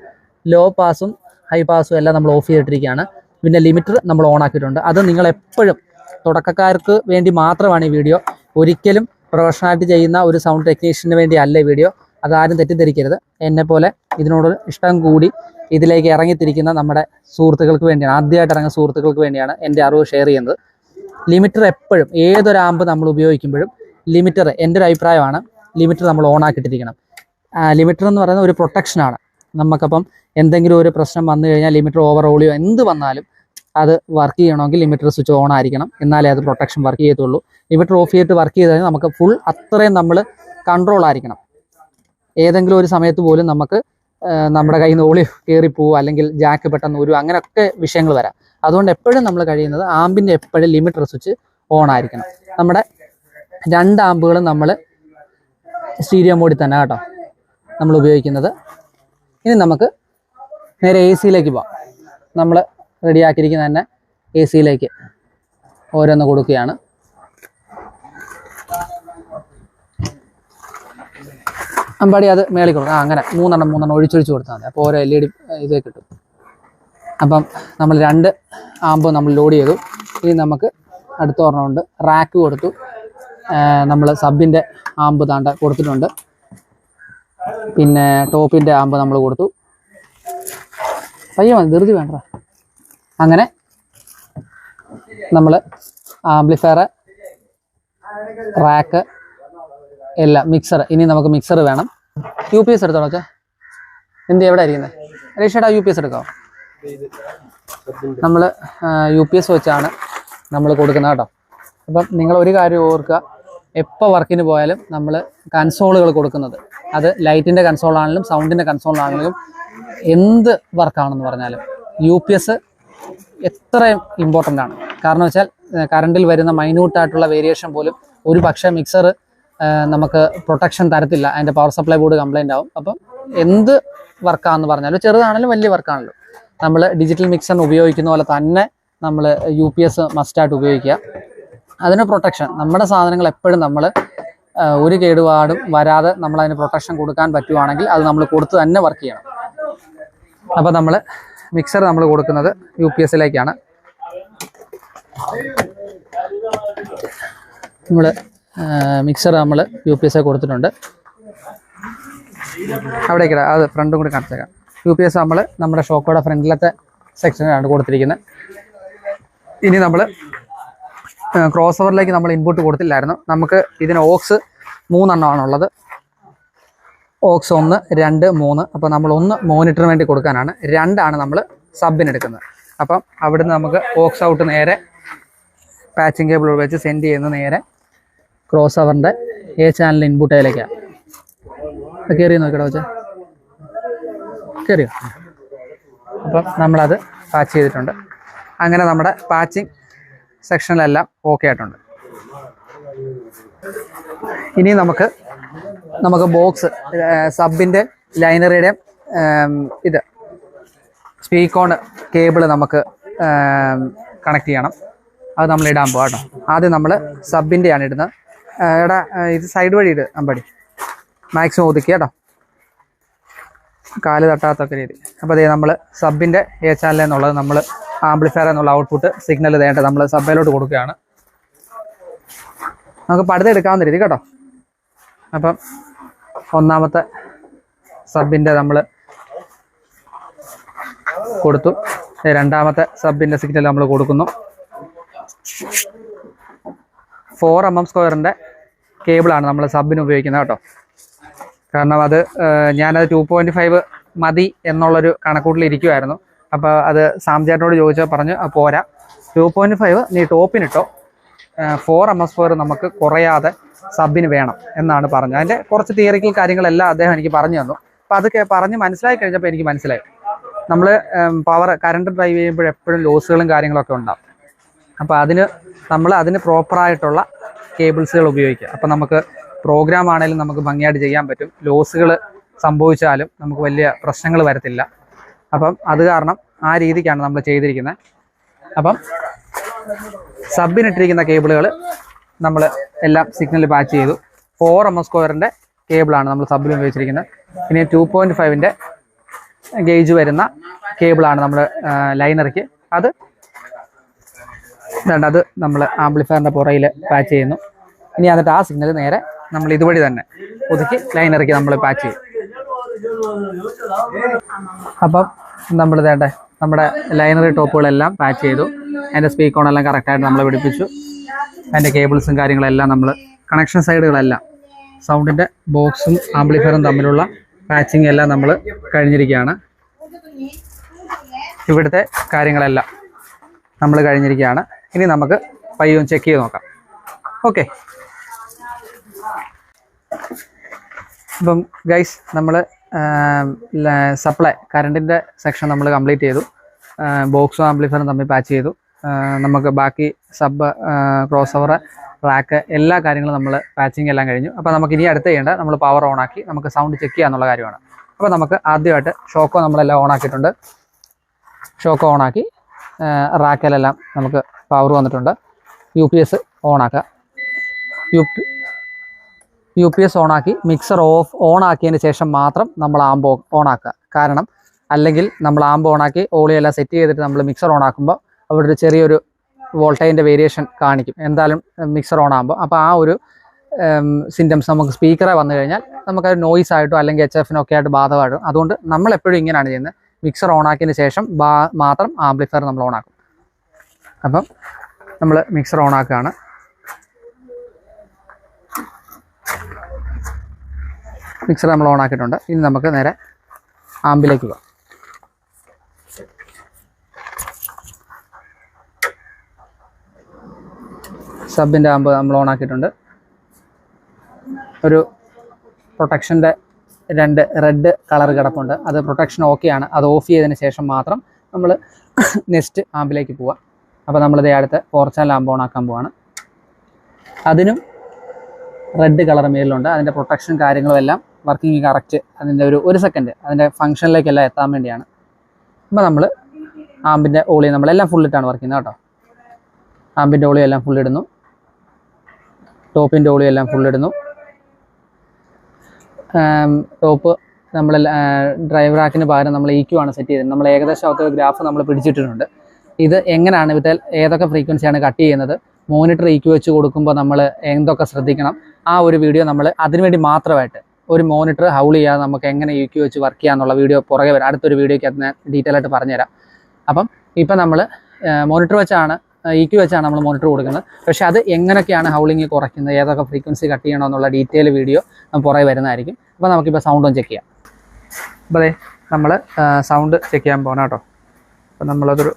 ലോ പാസും ഹൈ പാസും എല്ലാം നമ്മൾ ഓഫ് ചെയ്തിട്ടിരിക്കുകയാണ്. പിന്നെ ലിമിറ്റർ നമ്മൾ ഓൺ ആക്കിയിട്ടുണ്ട്. അത് നിങ്ങളെപ്പോഴും തുടക്കക്കാർക്ക് വേണ്ടി മാത്രമാണ് ഈ വീഡിയോ. ഒരിക്കലും പ്രൊഫഷണലായിട്ട് ചെയ്യുന്ന ഒരു സൗണ്ട് ടെക്നീഷ്യന് വേണ്ടി അല്ല ഈ വീഡിയോ. അതാരും തെറ്റിദ്ധരിക്കരുത്. എന്നെപ്പോലെ ഇതിനോട് ഇഷ്ടം കൂടി ഇതിലേക്ക് ഇറങ്ങിത്തിരിക്കുന്ന നമ്മുടെ സുഹൃത്തുക്കൾക്ക് വേണ്ടിയാണ്, ആദ്യമായിട്ട് ഇറങ്ങുന്ന സുഹൃത്തുക്കൾക്ക് വേണ്ടിയാണ് എൻ്റെ അറിവ് ഷെയർ ചെയ്യുന്നത്. ലിമിറ്റർ എപ്പോഴും ഏതൊരു ആമ്പ് നമ്മൾ ഉപയോഗിക്കുമ്പോഴും ലിമിറ്റർ, എൻ്റെ ഒരു അഭിപ്രായമാണ്, ലിമിറ്റർ നമ്മൾ ഓൺ ആക്കിയിട്ടിരിക്കണം. ലിമിറ്റർ എന്ന് പറയുന്നത് ഒരു പ്രൊട്ടക്ഷനാണ്. നമുക്കപ്പം എന്തെങ്കിലും ഒരു പ്രശ്നം വന്നു കഴിഞ്ഞാൽ ലിമിറ്റർ ഓവർ ഓളിയോ എന്ത് വന്നാലും അത് വർക്ക് ചെയ്യണമെങ്കിൽ ലിമിറ്റർ സ്വിച്ച് ഓൺ ആയിരിക്കണം, എന്നാലേ അത് പ്രൊട്ടക്ഷൻ വർക്ക് ചെയ്യത്തുള്ളൂ. ലിമിറ്റർ ഓഫ് ചെയ്തിട്ട് വർക്ക് ചെയ്ത് കഴിഞ്ഞാൽ നമുക്ക് ഫുൾ അത്രയും നമ്മൾ കൺട്രോൾ ആയിരിക്കണം. ഏതെങ്കിലും ഒരു സമയത്ത് പോലും നമുക്ക് നമ്മുടെ കയ്യിൽ നിന്ന് ഓളി കയറിപ്പോവുക, അല്ലെങ്കിൽ ജാക്ക് പെട്ടെന്ന് ഊരുക, അങ്ങനെയൊക്കെ വിഷയങ്ങൾ വരാം. അതുകൊണ്ട് എപ്പോഴും നമ്മൾ കഴിയുന്നത് ആമ്പിൻ്റെ എപ്പോഴും ലിമിറ്റർ സ്വിച്ച് ഓൺ ആയിരിക്കണം. നമ്മുടെ 2 ആമ്പുകളും നമ്മൾ സ്റ്റീരിയോ മോഡിൽ തന്നെ കേട്ടോ നമ്മൾ ഉപയോഗിക്കുന്നത്. ഇനി നമുക്ക് നേരെ AC യിലേക്ക് പോകാം. നമ്മൾ റെഡിയാക്കിയിരിക്കുന്ന തന്നെ AC യിലേക്ക് ഓരോന്ന് കൊടുക്കുകയാണ്. അമ്പാടി അത് മേളിൽ കൊടുക്കാം. അങ്ങനെ 3 ഒഴിച്ചൊഴിച്ച് കൊടുത്താൽ മതി. അപ്പോൾ ഓരോ LED ഇതേ കിട്ടും. അപ്പം നമ്മൾ 2 ആമ്പ് നമ്മൾ ലോഡ് ചെയ്തു. ഇനി നമുക്ക് അടുത്ത ഒരെണ്ണമുണ്ട്, റാക്ക് കൊടുത്തു. നമ്മൾ സബിൻ്റെ ആമ്പ് താണ്ട കൊടുത്തിട്ടുണ്ട്. പിന്നെ ടോപ്പിൻ്റെ ആമ്പ് നമ്മൾ കൊടുത്തു. പയ്യ മതി, ധൃതി വേണ്ട. അങ്ങനെ നമ്മൾ ആംപ്ലിഫയർ, റാക്ക് എല്ലാം, മിക്സർ. ഇനി നമുക്ക് മിക്സർ വേണം. UPS എടുത്തോളൂ വെച്ചാൽ. എന്ത് എവിടെ ഇരിക്കുന്നത് രക്ഷേട്ടാ? UPS എടുക്കാം. നമ്മൾ UPS വെച്ചാണ് നമ്മൾ കൊടുക്കുന്നത് കേട്ടോ. അപ്പം നിങ്ങൾ ഒരു കാര്യം ഓർക്കുക, എപ്പോൾ വർക്കിന് പോയാലും നമ്മൾ കൺസോളുകൾ കൊടുക്കുന്നത്. അത് ലൈറ്റിൻ്റെ കൺസോളാണെങ്കിലും സൗണ്ടിൻ്റെ കൺസോളാണെങ്കിലും എന്ത് വർക്കാണെന്ന് പറഞ്ഞാലും UPS എത്രയും ഇമ്പോർട്ടൻ്റ് ആണ്. കാരണം വെച്ചാൽ കറണ്ടിൽ വരുന്ന മൈന്യൂട്ടായിട്ടുള്ള വേരിയേഷൻ പോലും ഒരു പക്ഷേ മിക്സർ നമുക്ക് പ്രൊട്ടക്ഷൻ തരത്തില്ല, അതിൻ്റെ പവർ സപ്ലൈ ബോർഡ് കംപ്ലൈൻ്റ് ആവും. അപ്പം എന്ത് വർക്കാണെന്ന് പറഞ്ഞാലും ചെറുതാണെങ്കിലും വലിയ വർക്കാണല്ലോ, നമ്മൾ ഡിജിറ്റൽ മിക്സറിന് ഉപയോഗിക്കുന്ന പോലെ തന്നെ നമ്മൾ UPS മസ്റ്റായിട്ട് ഉപയോഗിക്കുക. അതിന് പ്രൊട്ടക്ഷൻ, നമ്മുടെ സാധനങ്ങൾ എപ്പോഴും നമ്മൾ ഒരു കേടുപാടും വരാതെ നമ്മളതിന് പ്രൊട്ടക്ഷൻ കൊടുക്കാൻ പറ്റുവാണെങ്കിൽ അത് നമ്മൾ കൊടുത്ത് തന്നെ വർക്ക് ചെയ്യണം. അപ്പോൾ നമ്മൾ മിക്സർ നമ്മൾ കൊടുക്കുന്നത് UPSലേക്കാണ്. നമ്മൾ മിക്സർ നമ്മൾ UPS കൊടുത്തിട്ടുണ്ട്. അവിടേക്ക് അത് ഫ്രണ്ടും കൂടി കാണിച്ചേക്കാം. UPS നമ്മൾ നമ്മുടെ ഷോക്കോടെ ഫ്രണ്ടിലത്തെ സെക്ഷനിലാണ് കൊടുത്തിരിക്കുന്നത്. ഇനി നമ്മൾ ക്രോസ് ഓവറിലേക്ക് നമ്മൾ ഇൻപുട്ട് കൊടുത്തില്ലായിരുന്നു. നമുക്ക് ഇതിന് ഓക്സ് 3 എണ്ണമാണുള്ളത്. ഓക്സ് 1, 2, 3. അപ്പോൾ നമ്മൾ 1 മോണിറ്ററിന് വേണ്ടി കൊടുക്കാനാണ്, 2 നമ്മൾ സബിന് എടുക്കുന്നത്. അപ്പം അവിടുന്ന് നമുക്ക് ഓക്സ് ഔട്ട് നേരെ പാച്ചിങ് കേബിൾ വെച്ച് സെൻഡ് ചെയ്യുന്നത് നേരെ ക്രോസ് ഓവറിൻ്റെ A ചാനൽ ഇൻപുട്ടിലേക്കാണ്. കയറി നോക്കിയോ വെച്ചാൽ കയറിയോ? അപ്പം നമ്മളത് പാച്ച് ചെയ്തിട്ടുണ്ട്. അങ്ങനെ നമ്മുടെ പാച്ചിങ് സെക്ഷനിലെല്ലാം ഓക്കെ ആയിട്ടുണ്ട്. ഇനി നമുക്ക് ബോക്സ് സബിൻ്റെ ലൈനറിയുടെയും ഇത് സ്പീക്കോൺ കേബിൾ നമുക്ക് കണക്ട് ചെയ്യണം. അത് നമ്മൾ ഇടാൻ പോകാം കേട്ടോ. ആദ്യം നമ്മൾ സബിൻ്റെയാണ് ഇടുന്നത്. ഇത് സൈഡ് വഴി ഇട് അമ്പടി, മാക്സിമം ഒതുക്കി കേട്ടോ, കാല് തട്ടാത്തൊക്കെ രീതി. അപ്പോൾ അതേ നമ്മൾ സബിൻ്റെ A ചാനൽ എന്നുള്ളത് നമ്മൾ ആംപ്ലിഫയർ എന്നുള്ള ഔട്ട്പുട്ട് സിഗ്നൽ വേണ്ട നമ്മൾ സബയിലോട്ട് കൊടുക്കുകയാണ്. നമുക്ക് പടുത എടുക്കാവുന്ന രീതി കേട്ടോ. അപ്പം ഒന്നാമത്തെ സബിൻ്റെ നമ്മൾ കൊടുത്തു, രണ്ടാമത്തെ സബിൻ്റെ സിഗ്നൽ നമ്മൾ കൊടുക്കുന്നു. 4mm² കേബിളാണ് നമ്മൾ സബിന് ഉപയോഗിക്കുന്നത് കേട്ടോ. കാരണം അത് ഞാനത് 2.5 മതി എന്നുള്ളൊരു കണക്കൂട്ടിലിരിക്കുമായിരുന്നു. അപ്പോൾ അത് സാംചേട്ടനോട് ചോദിച്ചാൽ പറഞ്ഞ് പോരാ, 2.5 നീ ടോപ്പിനിട്ടോ, 4mm² നമുക്ക് കുറയാതെ സബിന് വേണം എന്നാണ് പറഞ്ഞത്. അതിൻ്റെ കുറച്ച് തിയറിക്കൽ കാര്യങ്ങളെല്ലാം അദ്ദേഹം എനിക്ക് പറഞ്ഞു തന്നു. അപ്പോൾ അതൊക്കെ പറഞ്ഞ് മനസ്സിലാക്കി കഴിഞ്ഞപ്പോൾ എനിക്ക് മനസ്സിലായി, നമ്മൾ കറണ്ട് ഡ്രൈവ് ചെയ്യുമ്പോൾ എപ്പോഴും ലോസുകളും കാര്യങ്ങളൊക്കെ ഉണ്ടാവും. അപ്പോൾ അതിന് പ്രോപ്പറായിട്ടുള്ള കേബിൾസുകൾ ഉപയോഗിക്കുക. അപ്പോൾ നമുക്ക് പ്രോഗ്രാം ആണെങ്കിലും നമുക്ക് ഭംഗിയായിട്ട് ചെയ്യാൻ പറ്റും. ലോസുകൾ സംഭവിച്ചാലും നമുക്ക് വലിയ പ്രശ്നങ്ങൾ വരത്തില്ല. അപ്പം അത് കാരണം ആ രീതിക്കാണ് നമ്മൾ ചെയ്തിരിക്കുന്നത്. അപ്പം സബിനിട്ടിരിക്കുന്ന കേബിളുകൾ നമ്മൾ എല്ലാം സിഗ്നൽ പാച്ച് ചെയ്തു. 4mm² കേബിളാണ് നമ്മൾ സബിൽ ഉപയോഗിച്ചിരിക്കുന്നത്. പിന്നെ 2.5 ഗേജ് വരുന്ന കേബിളാണ് നമ്മൾ ലൈനറിക്ക്. അത് നമ്മൾ ആംപ്ലിഫയറിൻ്റെ പുറയിൽ പാച്ച് ചെയ്യുന്നു. ഇനി എന്നിട്ട് ആ സിഗ്നൽ നേരെ നമ്മൾ ഇതുവഴി തന്നെ ഒതുക്കി ലൈനറിക്ക് നമ്മൾ പാച്ച് ചെയ്യും. അപ്പം നമ്മൾ നമ്മുടെ ലൈനറി ടോപ്പുകളെല്ലാം പാച്ച് ചെയ്തു. അതിൻ്റെ സ്പീക്കോണെല്ലാം കറക്റ്റായിട്ട് നമ്മൾ പിടിപ്പിച്ചു. അതിൻ്റെ കേബിൾസും കാര്യങ്ങളെല്ലാം നമ്മൾ കണക്ഷൻ സൈഡുകളെല്ലാം സൗണ്ടിൻ്റെ ബോക്സും ആംപ്ലിഫയറും തമ്മിലുള്ള പാച്ചിങ് എല്ലാം നമ്മൾ കഴിഞ്ഞിരിക്കുകയാണ്. ഇവിടുത്തെ കാര്യങ്ങളെല്ലാം നമ്മൾ കഴിഞ്ഞിരിക്കുകയാണ്. ഇനി നമുക്ക് പയ്യൊന്ന് ചെക്ക് ചെയ്ത് നോക്കാം. ഓക്കെ, അപ്പം ഗൈസ് നമ്മൾ സപ്ലൈ കറണ്ടിൻ്റെ സെക്ഷൻ നമ്മൾ കംപ്ലീറ്റ് ചെയ്തു. ബോക്സും ആംപ്ലിഫയറും തമ്മിൽ പാച്ച് ചെയ്തു. നമുക്ക് ബാക്കി സബ്, ക്രോസ് ഓവർ, റാക്ക് എല്ലാ കാര്യങ്ങളും നമ്മൾ പാച്ചിങ് എല്ലാം കഴിഞ്ഞു. അപ്പോൾ നമുക്ക് ഇനി അടുത്ത് ചെയ്യേണ്ട നമ്മൾ പവർ ഓണാക്കി നമുക്ക് സൗണ്ട് ചെക്ക് ചെയ്യുക എന്നുള്ള കാര്യമാണ്. അപ്പോൾ നമുക്ക് ആദ്യമായിട്ട് ഷോക്കോ നമ്മളെല്ലാം ഓണാക്കിയിട്ടുണ്ട്. ഷോക്കോ ഓണാക്കി റാക്കിലെല്ലാം നമുക്ക് പവർ വന്നിട്ടുണ്ട്. UPS ഓണാക്കുക. UPS ഓണാക്കി മിക്സർ ഓണാക്കിയതിന് ശേഷം മാത്രം നമ്മൾ ആംബ് ഓണാക്കുക. കാരണം അല്ലെങ്കിൽ നമ്മൾ ആംബ് ഓണാക്കി ഓളിയെല്ലാം സെറ്റ് ചെയ്തിട്ട് നമ്മൾ മിക്സർ ഓണാക്കുമ്പോൾ അവിടെ ഒരു ചെറിയൊരു വോൾട്ടേജിൻ്റെ വേരിയേഷൻ കാണിക്കും എന്തായാലും മിക്സർ ഓണാകുമ്പോൾ. അപ്പോൾ ആ ഒരു സിംറ്റംസ് നമുക്ക് സ്പീക്കറെ വന്നു കഴിഞ്ഞാൽ നമുക്കത് നോയ്സ് ആയിട്ടോ അല്ലെങ്കിൽ HF-നൊക്കെ ആയിട്ട് ബാധകമായിട്ടും. അതുകൊണ്ട് നമ്മളെപ്പോഴും ഇങ്ങനെയാണ് ചെയ്യുന്നത്, മിക്സർ ഓണാക്കിയതിന് ശേഷം മാത്രം ആംപ്ലിഫയർ നമ്മൾ ഓണാക്കും. അപ്പം നമ്മൾ മിക്സർ ഓണാക്കുകയാണ്. മിക്സർ നമ്മൾ ഓണാക്കിയിട്ടുണ്ട്. ഇനി നമുക്ക് നേരെ ആംബിലേക്ക് പോകാം. സബിൻ്റെ ആമ്പ് നമ്മൾ ഓണാക്കിയിട്ടുണ്ട്. ഒരു പ്രൊട്ടക്ഷൻ്റെ 2 റെഡ് കളർ കിടപ്പുണ്ട്. അത് പ്രൊട്ടക്ഷൻ ഓക്കെയാണ്. അത് ഓഫ് ചെയ്തതിന് ശേഷം മാത്രം നമ്മൾ നെക്സ്റ്റ് ആമ്പിലേക്ക് പോവാം. അപ്പോൾ നമ്മളിത് അടുത്ത് 4 ചാനൽ ആമ്പ് ഓൺ ആക്കാൻ പോവാണ്. അതിനും റെഡ് കളർ മേലിലുണ്ട്. അതിൻ്റെ പ്രൊട്ടക്ഷൻ കാര്യങ്ങളും എല്ലാം വർക്കിംഗ് കറക്റ്റ് അതിൻ്റെ ഒരു സെക്കൻഡ് അതിൻ്റെ ഫംഗ്ഷനിലേക്കെല്ലാം എത്താൻ വേണ്ടിയാണ്. അപ്പോൾ നമ്മൾ ആമ്പിൻ്റെ ഓളി നമ്മളെല്ലാം ഫുള്ളിട്ടാണ് വർക്ക് ചെയ്യുന്നത് കേട്ടോ. ആമ്പിൻ്റെ ഓളി എല്ലാം ഫുള്ളിടുന്നു, ടോപ്പിൻ്റെ ഓളി എല്ലാം ഫുള്ളിടുന്നു. ടോപ്പ് നമ്മൾ ഡ്രൈവ് റാക്കിന് പകരം നമ്മൾ EQ ആണ് സെറ്റ് ചെയ്തത്. നമ്മൾ ഏകദേശം അകത്ത് ഗ്രാഫ് നമ്മൾ പിടിച്ചിട്ടിട്ടുണ്ട്. ഇത് എങ്ങനെയാണ് വിട്ടാൽ ഏതൊക്കെ ഫ്രീക്വൻസിയാണ് കട്ട് ചെയ്യുന്നത്, മോണിറ്റർ EQ വെച്ച് കൊടുക്കുമ്പോൾ നമ്മൾ എന്തൊക്കെ ശ്രദ്ധിക്കണം, ആ ഒരു വീഡിയോ നമ്മൾ അതിനുവേണ്ടി മാത്രമായിട്ട് ഒരു മോണിറ്റർ ഹൗൾ ചെയ്യാതെ നമുക്ക് എങ്ങനെ EQ വെച്ച് വർക്ക് ചെയ്യാമെന്നുള്ള വീഡിയോ പുറകെ വരാം. അടുത്തൊരു വീഡിയോയ്ക്ക് അതിന് ഡീറ്റെയിൽ ആയിട്ട് പറഞ്ഞുതരാം. അപ്പം ഇപ്പം നമ്മൾ മോണിറ്റർ വെച്ചാണ് EQ വെച്ചാണ് നമ്മൾ മോണിറ്റർ കൊടുക്കുന്നത്. പക്ഷേ അത് എങ്ങനെയൊക്കെയാണ് ഹൗളിങ് കുറയ്ക്കുന്നത്, ഏതൊക്കെ ഫ്രീക്വൻസി കട്ട് ചെയ്യണമെന്നുള്ള ഡീറ്റെയിൽ വീഡിയോ പുറകെ വരുന്നതായിരിക്കും. അപ്പോൾ നമുക്കിപ്പോൾ സൗണ്ട് ഒന്ന് ചെക്ക് ചെയ്യാം. അപ്പോൾ അതെ നമ്മൾ സൗണ്ട് ചെക്ക് ചെയ്യാൻ പോകണം കേട്ടോ. അപ്പോൾ നമ്മളതൊരു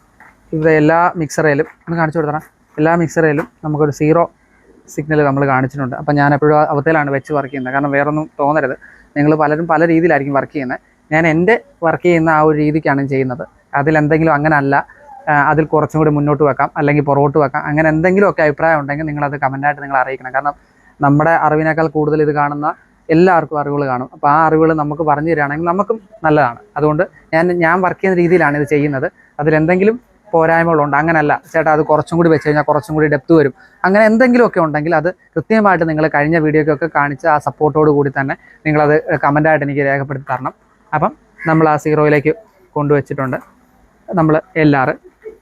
ഇവിടെ എല്ലാ മിക്സറയിലും ഒന്ന് കാണിച്ചു കൊടുത്തണം. എല്ലാ മിക്സറയിലും നമുക്കൊരു 0 സിഗ്നൽ നമ്മൾ കാണിച്ചിട്ടുണ്ട്. അപ്പോൾ ഞാൻ എപ്പോഴും അവസ്ഥയിലാണ് വെച്ച് വർക്ക് ചെയ്യുന്നത്. കാരണം വേറൊന്നും തോന്നരുത്. നിങ്ങൾ പലരും പല രീതിയിലായിരിക്കും വർക്ക് ചെയ്യുന്നത്. ഞാൻ എൻ്റെ വർക്ക് ചെയ്യുന്ന ആ ഒരു രീതിക്കാണ് ചെയ്യുന്നത്. അതിലെന്തെങ്കിലും അങ്ങനെ അല്ല, അതിൽ കുറച്ചും കൂടി മുന്നോട്ട് വെക്കാം അല്ലെങ്കിൽ പുറകോട്ട് വെക്കാം, അങ്ങനെ എന്തെങ്കിലുമൊക്കെ അഭിപ്രായം ഉണ്ടെങ്കിൽ നിങ്ങളത് കമൻറ്റായിട്ട് നിങ്ങൾ അറിയിക്കണം. കാരണം നമ്മുടെ അറിവിനേക്കാൾ കൂടുതൽ ഇത് കാണുന്ന എല്ലാവർക്കും അറിവുകൾ കാണും. അപ്പോൾ ആ അറിവുകൾ നമുക്ക് പറഞ്ഞു തരികയാണെങ്കിൽ നമുക്കും നല്ലതാണ്. അതുകൊണ്ട് ഞാൻ വർക്ക് ചെയ്യുന്ന രീതിയിലാണ് ഇത് ചെയ്യുന്നത്. അതിലെന്തെങ്കിലും പോരായ്മകളുണ്ട്, അങ്ങനെയല്ല ചേട്ടാ അത് കുറച്ചും കൂടി വെച്ച് കഴിഞ്ഞാൽ കുറച്ചും കൂടി ഡെപ്ത് വരും, അങ്ങനെ എന്തെങ്കിലുമൊക്കെ ഉണ്ടെങ്കിൽ അത് കൃത്യമായിട്ട് നിങ്ങൾ കഴിഞ്ഞ വീഡിയോയ്ക്കൊക്കെ കാണിച്ച ആ സപ്പോർട്ടോട് കൂടി തന്നെ നിങ്ങളത് കമൻറ്റായിട്ട് എനിക്ക് രേഖപ്പെടുത്തി തരണം. അപ്പം നമ്മൾ ആ 0യിലേക്ക് കൊണ്ടുവച്ചിട്ടുണ്ട് നമ്മൾ LR.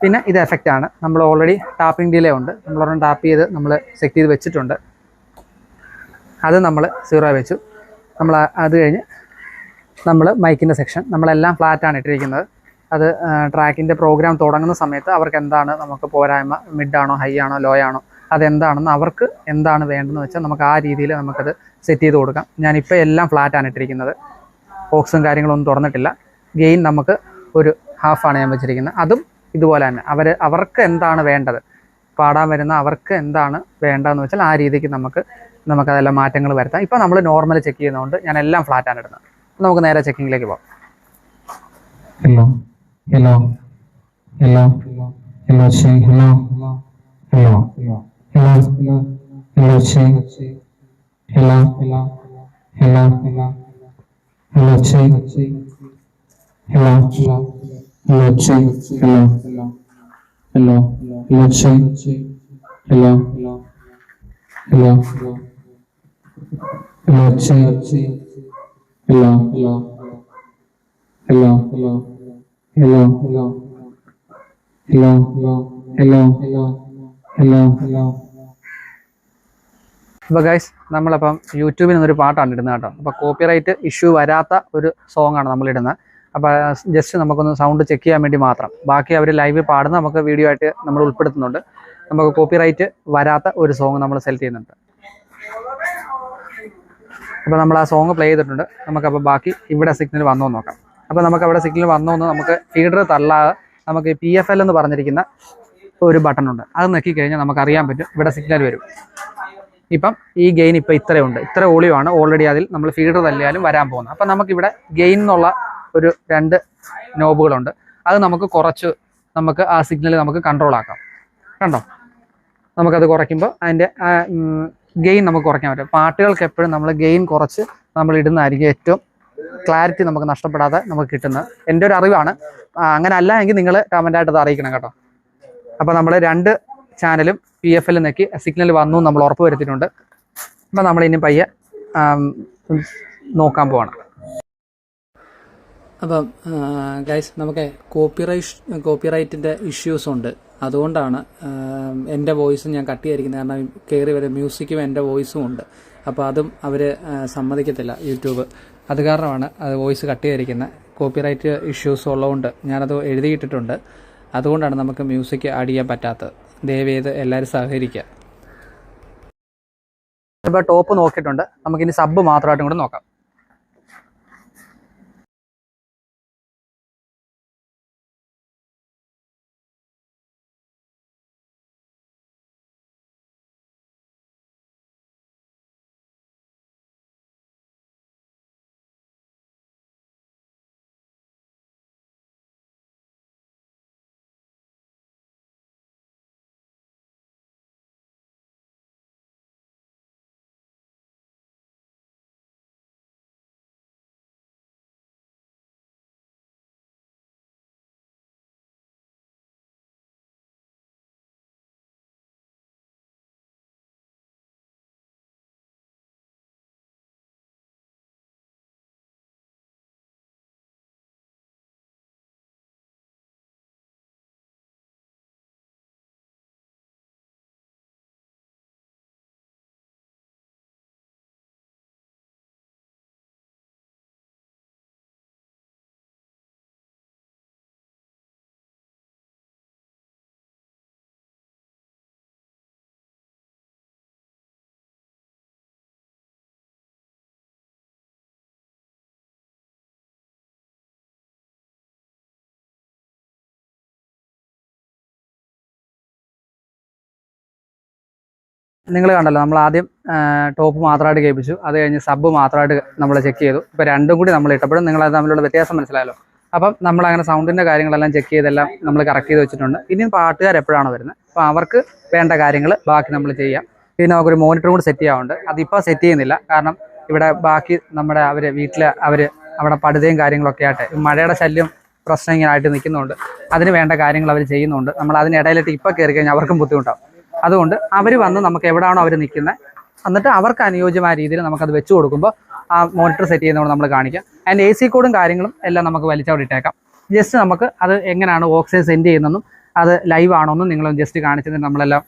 പിന്നെ ഇത് എഫക്റ്റാണ്. നമ്മൾ ഓൾറെഡി ടാപ്പിംഗ് ഡിലേ ഉണ്ട്, നമ്മളൊരെണ്ണം ടാപ്പ് ചെയ്ത് നമ്മൾ സെറ്റ് ചെയ്ത് വെച്ചിട്ടുണ്ട്. അത് നമ്മൾ 0 വെച്ചു. നമ്മൾ അത് കഴിഞ്ഞ് നമ്മൾ മൈക്കിൻ്റെ സെക്ഷൻ നമ്മളെല്ലാം ഫ്ലാറ്റാണ് ഇട്ടിരിക്കുന്നത്. അത് ട്രാക്കിൻ്റെ പ്രോഗ്രാം തുടങ്ങുന്ന സമയത്ത് അവർക്ക് എന്താണ് നമുക്ക് പോരായ്മ, മിഡാണോ ഹൈ ആണോ ലോ ആണോ അതെന്താണെന്ന് അവർക്ക് എന്താണ് വേണ്ടതെന്ന് വെച്ചാൽ നമുക്ക് ആ രീതിയിൽ നമുക്കത് സെറ്റ് ചെയ്ത് കൊടുക്കാം. ഞാനിപ്പോൾ എല്ലാം ഫ്ലാറ്റാണ് ഇട്ടിരിക്കുന്നത്, ബോക്സും കാര്യങ്ങളൊന്നും തുറന്നിട്ടില്ല. ഗെയിൻ നമുക്ക് ഒരു ഹാഫാണ് ഞാൻ വെച്ചിരിക്കുന്നത്. അതും ഇതുപോലെ തന്നെ അവർക്ക് എന്താണ് വേണ്ടത്, പാടാൻ വരുന്ന അവർക്ക് എന്താണ് വേണ്ടതെന്ന് വെച്ചാൽ ആ രീതിക്ക് നമുക്കതെല്ലാം മാറ്റങ്ങൾ വരുത്താം. ഇപ്പോൾ നമ്മൾ നോർമൽ ചെക്ക് ചെയ്യുന്നതുകൊണ്ട് ഞാൻ എല്ലാം ഫ്ലാറ്റാണ് ഇടുന്നത്. നമുക്ക് നേരെ ചെക്കിങ്ങിലേക്ക് പോകാം. Hello, hello, hello, hello, say hello, hello, hello, hello, say hello, hello, hello, hello, say hello, hello, say hello, hello, hello, say hello, hello, hello, say hello, hello, hello. Hello, hello, hello, hello, hello, hello, hello. അപ്പോൾ guys നമ്മളപ്പം യൂട്യൂബിൽ നിന്നൊരു പാട്ടാണ് ഇടുന്നത് കേട്ടോ. അപ്പോൾ copyright issue വരാത്ത ഒരു സോങ്ങാണ് നമ്മളിടുന്നത്. അപ്പോൾ ജസ്റ്റ് നമുക്കൊന്ന് സൗണ്ട് ചെക്ക് ചെയ്യാൻ വേണ്ടി മാത്രം. ബാക്കി അവർ ലൈവ് പാടുന്ന നമുക്ക് വീഡിയോ ആയിട്ട് നമ്മൾ ഉൾപ്പെടുത്തുന്നുണ്ട്. നമുക്ക് കോപ്പിറൈറ്റ് വരാത്ത ഒരു സോങ് നമ്മൾ സെലക്ട് ചെയ്യുന്നുണ്ട്. അപ്പോൾ നമ്മൾ ആ സോങ് പ്ലേ ചെയ്തിട്ടുണ്ട്. നമുക്കപ്പോൾ ബാക്കി ഇവിടെ സിഗ്നൽ വന്നോ നോക്കാം. അപ്പോൾ നമുക്ക് അവിടെ സിഗ്നൽ വന്നോന്ന് നമുക്ക് ഫീഡർ തള്ളാതെ നമുക്ക് PFL എന്ന് പറഞ്ഞിരിക്കുന്ന ഒരു ബട്ടൺ ഉണ്ട്, അത് നെക്കിക്കഴിഞ്ഞാൽ നമുക്കറിയാൻ പറ്റും ഇവിടെ സിഗ്നൽ വരും. ഇപ്പം ഈ ഗെയിൻ ഇപ്പോൾ ഇത്ര വോളിയമാണ് ഓൾറെഡി അതിൽ നമ്മൾ ഫീഡർ തല്ലിയാലും വരാൻ പോകുന്നത്. അപ്പം നമുക്കിവിടെ ഗെയിൻ എന്നുള്ള ഒരു 2 നോബുകളുണ്ട്. അത് നമുക്ക് കുറച്ച് നമുക്ക് ആ സിഗ്നൽ നമുക്ക് കൺട്രോൾ ആക്കാം. കണ്ടോ, നമുക്കത് കുറയ്ക്കുമ്പോൾ അതിൻ്റെ ഗെയിൻ നമുക്ക് കുറയ്ക്കാൻ പറ്റും. പാട്ടുകൾക്ക് എപ്പോഴും നമ്മൾ ഗെയിൻ കുറച്ച് നമ്മൾ ഇടുന്നതായിരിക്കും ഏറ്റവും ക്ലാരിറ്റി നമുക്ക് നഷ്ടപ്പെടാതെ നമുക്ക് കിട്ടുന്നത്. എൻ്റെ ഒരു അറിവാണ്. അങ്ങനെ അല്ല എങ്കിൽ നിങ്ങൾ കമൻറ്റായിട്ട് അത് അറിയിക്കണം കേട്ടോ. അപ്പോൾ നമ്മൾ 2 ചാനലും PFL നെക്കി സിഗ്നൽ വന്നു നമ്മൾ ഉറപ്പ് വരുത്തിയിട്ടുണ്ട്. അപ്പോൾ നമ്മൾ ഇനി പയ്യെ നോക്കാൻ പോവാണ്. അപ്പം ഗൈസ് നമുക്ക് കോപ്പിറൈറ്റിൻ്റെ ഇഷ്യൂസ് ഉണ്ട്. അതുകൊണ്ടാണ് എൻ്റെ വോയിസും ഞാൻ കട്ട് ചെയ്തിരിക്കുന്നത്. കാരണം കയറി വരെ മ്യൂസിക്കും എൻ്റെ വോയിസും ഉണ്ട്. അപ്പോൾ അതും അവർ സമ്മതിക്കത്തില്ല യൂട്യൂബ്. അത് കാരണമാണ് അത് വോയിസ് കട്ട് ചെയ്തിരിക്കുന്നത്. കോപ്പിറൈറ്റ് ഇഷ്യൂസ് ഉള്ളതുകൊണ്ട് ഞാനത് എഴുതിയിട്ടിട്ടുണ്ട്. അതുകൊണ്ടാണ് നമുക്ക് മ്യൂസിക് ആഡ് ചെയ്യാൻ പറ്റാത്തത്. ദയവേത് എല്ലാവരും സഹകരിക്കുക. ഇപ്പോൾ ടോപ്പ് നോക്കിയിട്ടുണ്ട്. നമുക്കിനി സബ് മാത്രമായിട്ടും കൂടെ നോക്കാം. നിങ്ങൾ കണ്ടല്ലോ, നമ്മൾ ആദ്യം ടോപ്പ് മാത്രമായിട്ട് കേൾപ്പിച്ചു, അത് കഴിഞ്ഞ് സബ് മാത്രമായിട്ട് നമ്മൾ ചെക്ക് ചെയ്തു. ഇപ്പോൾ രണ്ടും കൂടി നമ്മൾ ഇട്ടപ്പോഴും നിങ്ങളത് തമ്മിലുള്ള വ്യത്യാസം മനസ്സിലായല്ലോ. അപ്പം നമ്മളങ്ങനെ സൗണ്ടിൻ്റെ കാര്യങ്ങളെല്ലാം ചെക്ക് ചെയ്തെല്ലാം നമ്മൾ കറക്റ്റ് ചെയ്ത് വെച്ചിട്ടുണ്ട്. ഇനി പാട്ടുകാർ എപ്പോഴാണ് വരുന്നത്, അപ്പോൾ അവർക്ക് വേണ്ട കാര്യങ്ങൾ ബാക്കി നമ്മൾ ചെയ്യാം. പിന്നെ നമുക്കൊരു മോണിറ്ററും കൂടി സെറ്റ് ചെയ്യാറുണ്ട്. അതിപ്പോൾ സെറ്റ് ചെയ്യുന്നില്ല, കാരണം ഇവിടെ ബാക്കി നമ്മുടെ വീട്ടിൽ അവിടെ പടുതയും കാര്യങ്ങളൊക്കെ ആയിട്ട് മഴയുടെ ശല്യം പ്രശ്നം ഇങ്ങനെ ആയിട്ട് നിൽക്കുന്നുണ്ട്. അതിന് വേണ്ട കാര്യങ്ങൾ അവർ ചെയ്യുന്നുണ്ട്. നമ്മൾ അതിനിടയിലിട്ട് ഇപ്പോൾ കയറി കഴിഞ്ഞാൽ അവർക്കും ബുദ്ധിമുട്ടാവും. അതുകൊണ്ട് അവർ വന്ന് നമുക്ക് എവിടെയാണോ അവർ നിൽക്കുന്നത്, എന്നിട്ട് അവർക്ക് അനുയോജ്യമായ രീതിയിൽ നമുക്കത് വെച്ച് കൊടുക്കുമ്പോൾ ആ മോണിറ്റർ സെറ്റ് ചെയ്യുന്നതുകൊണ്ട് നമ്മൾ കാണിക്കാം. അതിൻ്റെ AC കോഡും കാര്യങ്ങളും എല്ലാം നമുക്ക് വലിച്ചവിടെ ഇട്ടേക്കാം. ജസ്റ്റ് നമുക്ക് അത് എങ്ങനെയാണ് ഓക്സിജൻ സെൻഡ് ചെയ്യുന്നതെന്നും അത് ലൈവ് ആണോന്നും നിങ്ങളും ജസ്റ്റ് കാണിച്ചത് നമ്മളെല്ലാം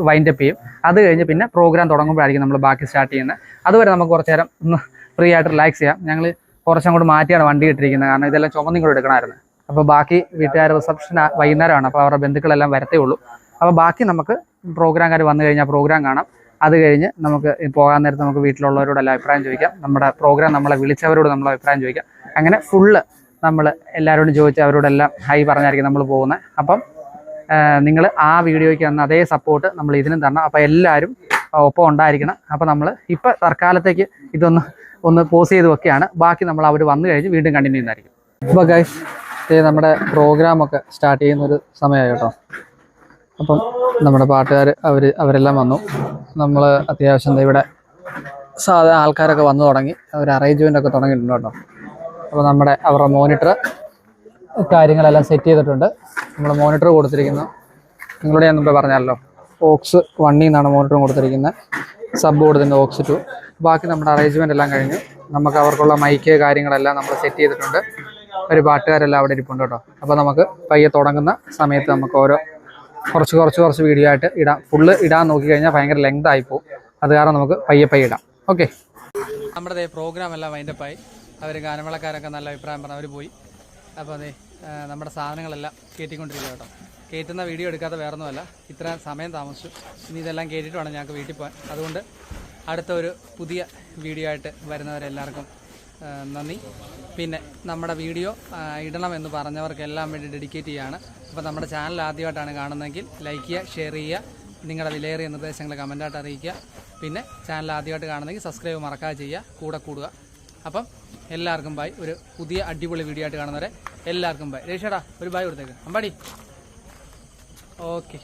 വൈൻഡപ്പ് ചെയ്യും. അത് കഴിഞ്ഞ് പിന്നെ പ്രോഗ്രാം തുടങ്ങുമ്പോഴായിരിക്കും നമ്മൾ ബാക്കി സ്റ്റാർട്ട് ചെയ്യുന്നത്. അതുവരെ നമുക്ക് കുറച്ച് നേരം ഒന്ന് ഫ്രീ ആയിട്ട് റിലാക്സ് ചെയ്യാം. ഞങ്ങൾ കുറച്ചും കൂടി മാറ്റിയാണ് വണ്ടി ഇട്ടിരിക്കുന്നത്, കാരണം ഇതെല്ലാം ചുമന്നും കൂടെ എടുക്കണമായിരുന്നു. അപ്പോൾ ബാക്കി വീട്ടുകാർ റിസപ്ഷൻ വൈകുന്നേരമാണ്, അപ്പോൾ അവരുടെ ബന്ധുക്കളെല്ലാം വരത്തേ ഉള്ളൂ. അപ്പോൾ ബാക്കി നമുക്ക് പ്രോഗ്രാംകാർ വന്നു കഴിഞ്ഞാൽ പ്രോഗ്രാം കാണാം. അത് കഴിഞ്ഞ് നമുക്ക് പോകാൻ നേരത്ത് നമുക്ക് വീട്ടിലുള്ളവരോടെല്ലാം അഭിപ്രായം ചോദിക്കാം. നമ്മുടെ പ്രോഗ്രാം നമ്മളെ വിളിച്ചവരോട് നമ്മൾ അഭിപ്രായം ചോദിക്കാം. അങ്ങനെ ഫുള്ള് നമ്മൾ എല്ലാവരോടും ചോദിച്ച് അവരോടെല്ലാം ഹൈ പറഞ്ഞായിരിക്കും നമ്മൾ പോകുന്നത്. അപ്പം നിങ്ങൾ ആ വീഡിയോയ്ക്ക് തന്ന അതേ സപ്പോർട്ട് നമ്മൾ ഇതിനും തരണം. അപ്പോൾ എല്ലാവരും ഒപ്പം ഉണ്ടായിരിക്കണം. അപ്പോൾ നമ്മൾ ഇപ്പോൾ തൽക്കാലത്തേക്ക് ഒന്ന് പോസ് ചെയ്ത് വെക്കുകയാണ്. ബാക്കി നമ്മൾ അവർ വന്നു കഴിഞ്ഞ് വീണ്ടും കണ്ടിന്യൂ ചെയ്യുന്നതായിരിക്കും. അപ്പോൾ ഗൈസ്, നമ്മുടെ പ്രോഗ്രാമൊക്കെ സ്റ്റാർട്ട് ചെയ്യുന്നൊരു സമയമായി കേട്ടോ. അപ്പം നമ്മുടെ പാട്ടുകാർ അവരെല്ലാം വന്നു. നമ്മൾ അത്യാവശ്യം ഇവിടെ സാധാരണ ആൾക്കാരൊക്കെ വന്നു തുടങ്ങി. അവർ അറേഞ്ച്മെൻ്റ് ഒക്കെ തുടങ്ങിയിട്ടുണ്ട് കേട്ടോ. അപ്പോൾ അവരുടെ മോണിറ്റർ കാര്യങ്ങളെല്ലാം സെറ്റ് ചെയ്തിട്ടുണ്ട്. നമ്മൾ മോണിറ്റർ കൊടുത്തിരിക്കുന്നു, നിങ്ങളോട് ഞാൻ മുമ്പേ പറഞ്ഞല്ലോ, ഓക്സ് 1 നിന്നാണ് മോണിറ്ററും കൊടുത്തിരിക്കുന്നത്. സബ് കൊടുത്തിട്ടുണ്ട് ഓക്സ് 2. ബാക്കി നമ്മുടെ അറേഞ്ച്മെൻ്റ് എല്ലാം കഴിഞ്ഞു. നമുക്ക് അവർക്കുള്ള മൈക്ക് കാര്യങ്ങളെല്ലാം നമ്മൾ സെറ്റ് ചെയ്തിട്ടുണ്ട്. ഒരു പാട്ടുകാരെല്ലാം അവിടെ ഇരിപ്പുണ്ട് കേട്ടോ. അപ്പോൾ നമുക്ക് പയ്യെ തുടങ്ങുന്ന സമയത്ത് നമുക്ക് കുറച്ച് വീഡിയോ ആയിട്ട് ഇടാം. ഫുള്ള് ഇടാൻ നോക്കിക്കഴിഞ്ഞാൽ ഭയങ്കര ലെങ്ത് ആയിപ്പോവും. അത് കാരണം നമുക്ക് പയ്യെ ഇടാം. ഓക്കെ, നമ്മുടെ പ്രോഗ്രാം എല്ലാം വൈൻഡപ്പായി. അവർ ഗാനമേളക്കാരൊക്കെ നല്ല അഭിപ്രായം പറഞ്ഞു, അവർ പോയി. അപ്പോൾ നമ്മുടെ സാധനങ്ങളെല്ലാം കയറ്റിക്കൊണ്ടിരിക്കുക കേട്ടോ. കയറ്റുന്ന വീഡിയോ എടുക്കാതെ വേറൊന്നുമല്ല, ഇത്രയും സമയം താമസിച്ചു. ഇനി ഇതെല്ലാം കയറ്റിയിട്ട് വേണം ഞങ്ങൾക്ക് വീട്ടിൽ പോകാൻ. അതുകൊണ്ട് അടുത്ത ഒരു പുതിയ വീഡിയോ ആയിട്ട് വരുന്നവരെല്ലാവർക്കും നന്ദി. പിന്നെ നമ്മുടെ വീഡിയോ ഇടണമെന്ന് പറഞ്ഞവർക്കെല്ലാം വേണ്ടി ഡെഡിക്കേറ്റ് ചെയ്യുകയാണ്. അപ്പോൾ നമ്മുടെ ചാനൽ ആദ്യമായിട്ടാണ് കാണുന്നതെങ്കിൽ ലൈക്ക് ചെയ്യുക, ഷെയർ ചെയ്യുക, നിങ്ങളുടെ വിലയേറിയ നിർദ്ദേശങ്ങൾ കമൻറ്റായിട്ട് അറിയിക്കുക. പിന്നെ ചാനൽ ആദ്യമായിട്ട് കാണുന്നെങ്കിൽ സബ്സ്ക്രൈബ് മറക്കാതെ ചെയ്യുക, കൂടുക. അപ്പം എല്ലാവർക്കും ബൈ. ഒരു പുതിയ അടിപൊളി വീഡിയോ ആയിട്ട് കാണുന്നവരെ എല്ലാവർക്കും ബൈ. രേഷേടാ ഒരു ബൈ കൊടുത്തേക്ക് അമ്പാടി. ഓക്കെ.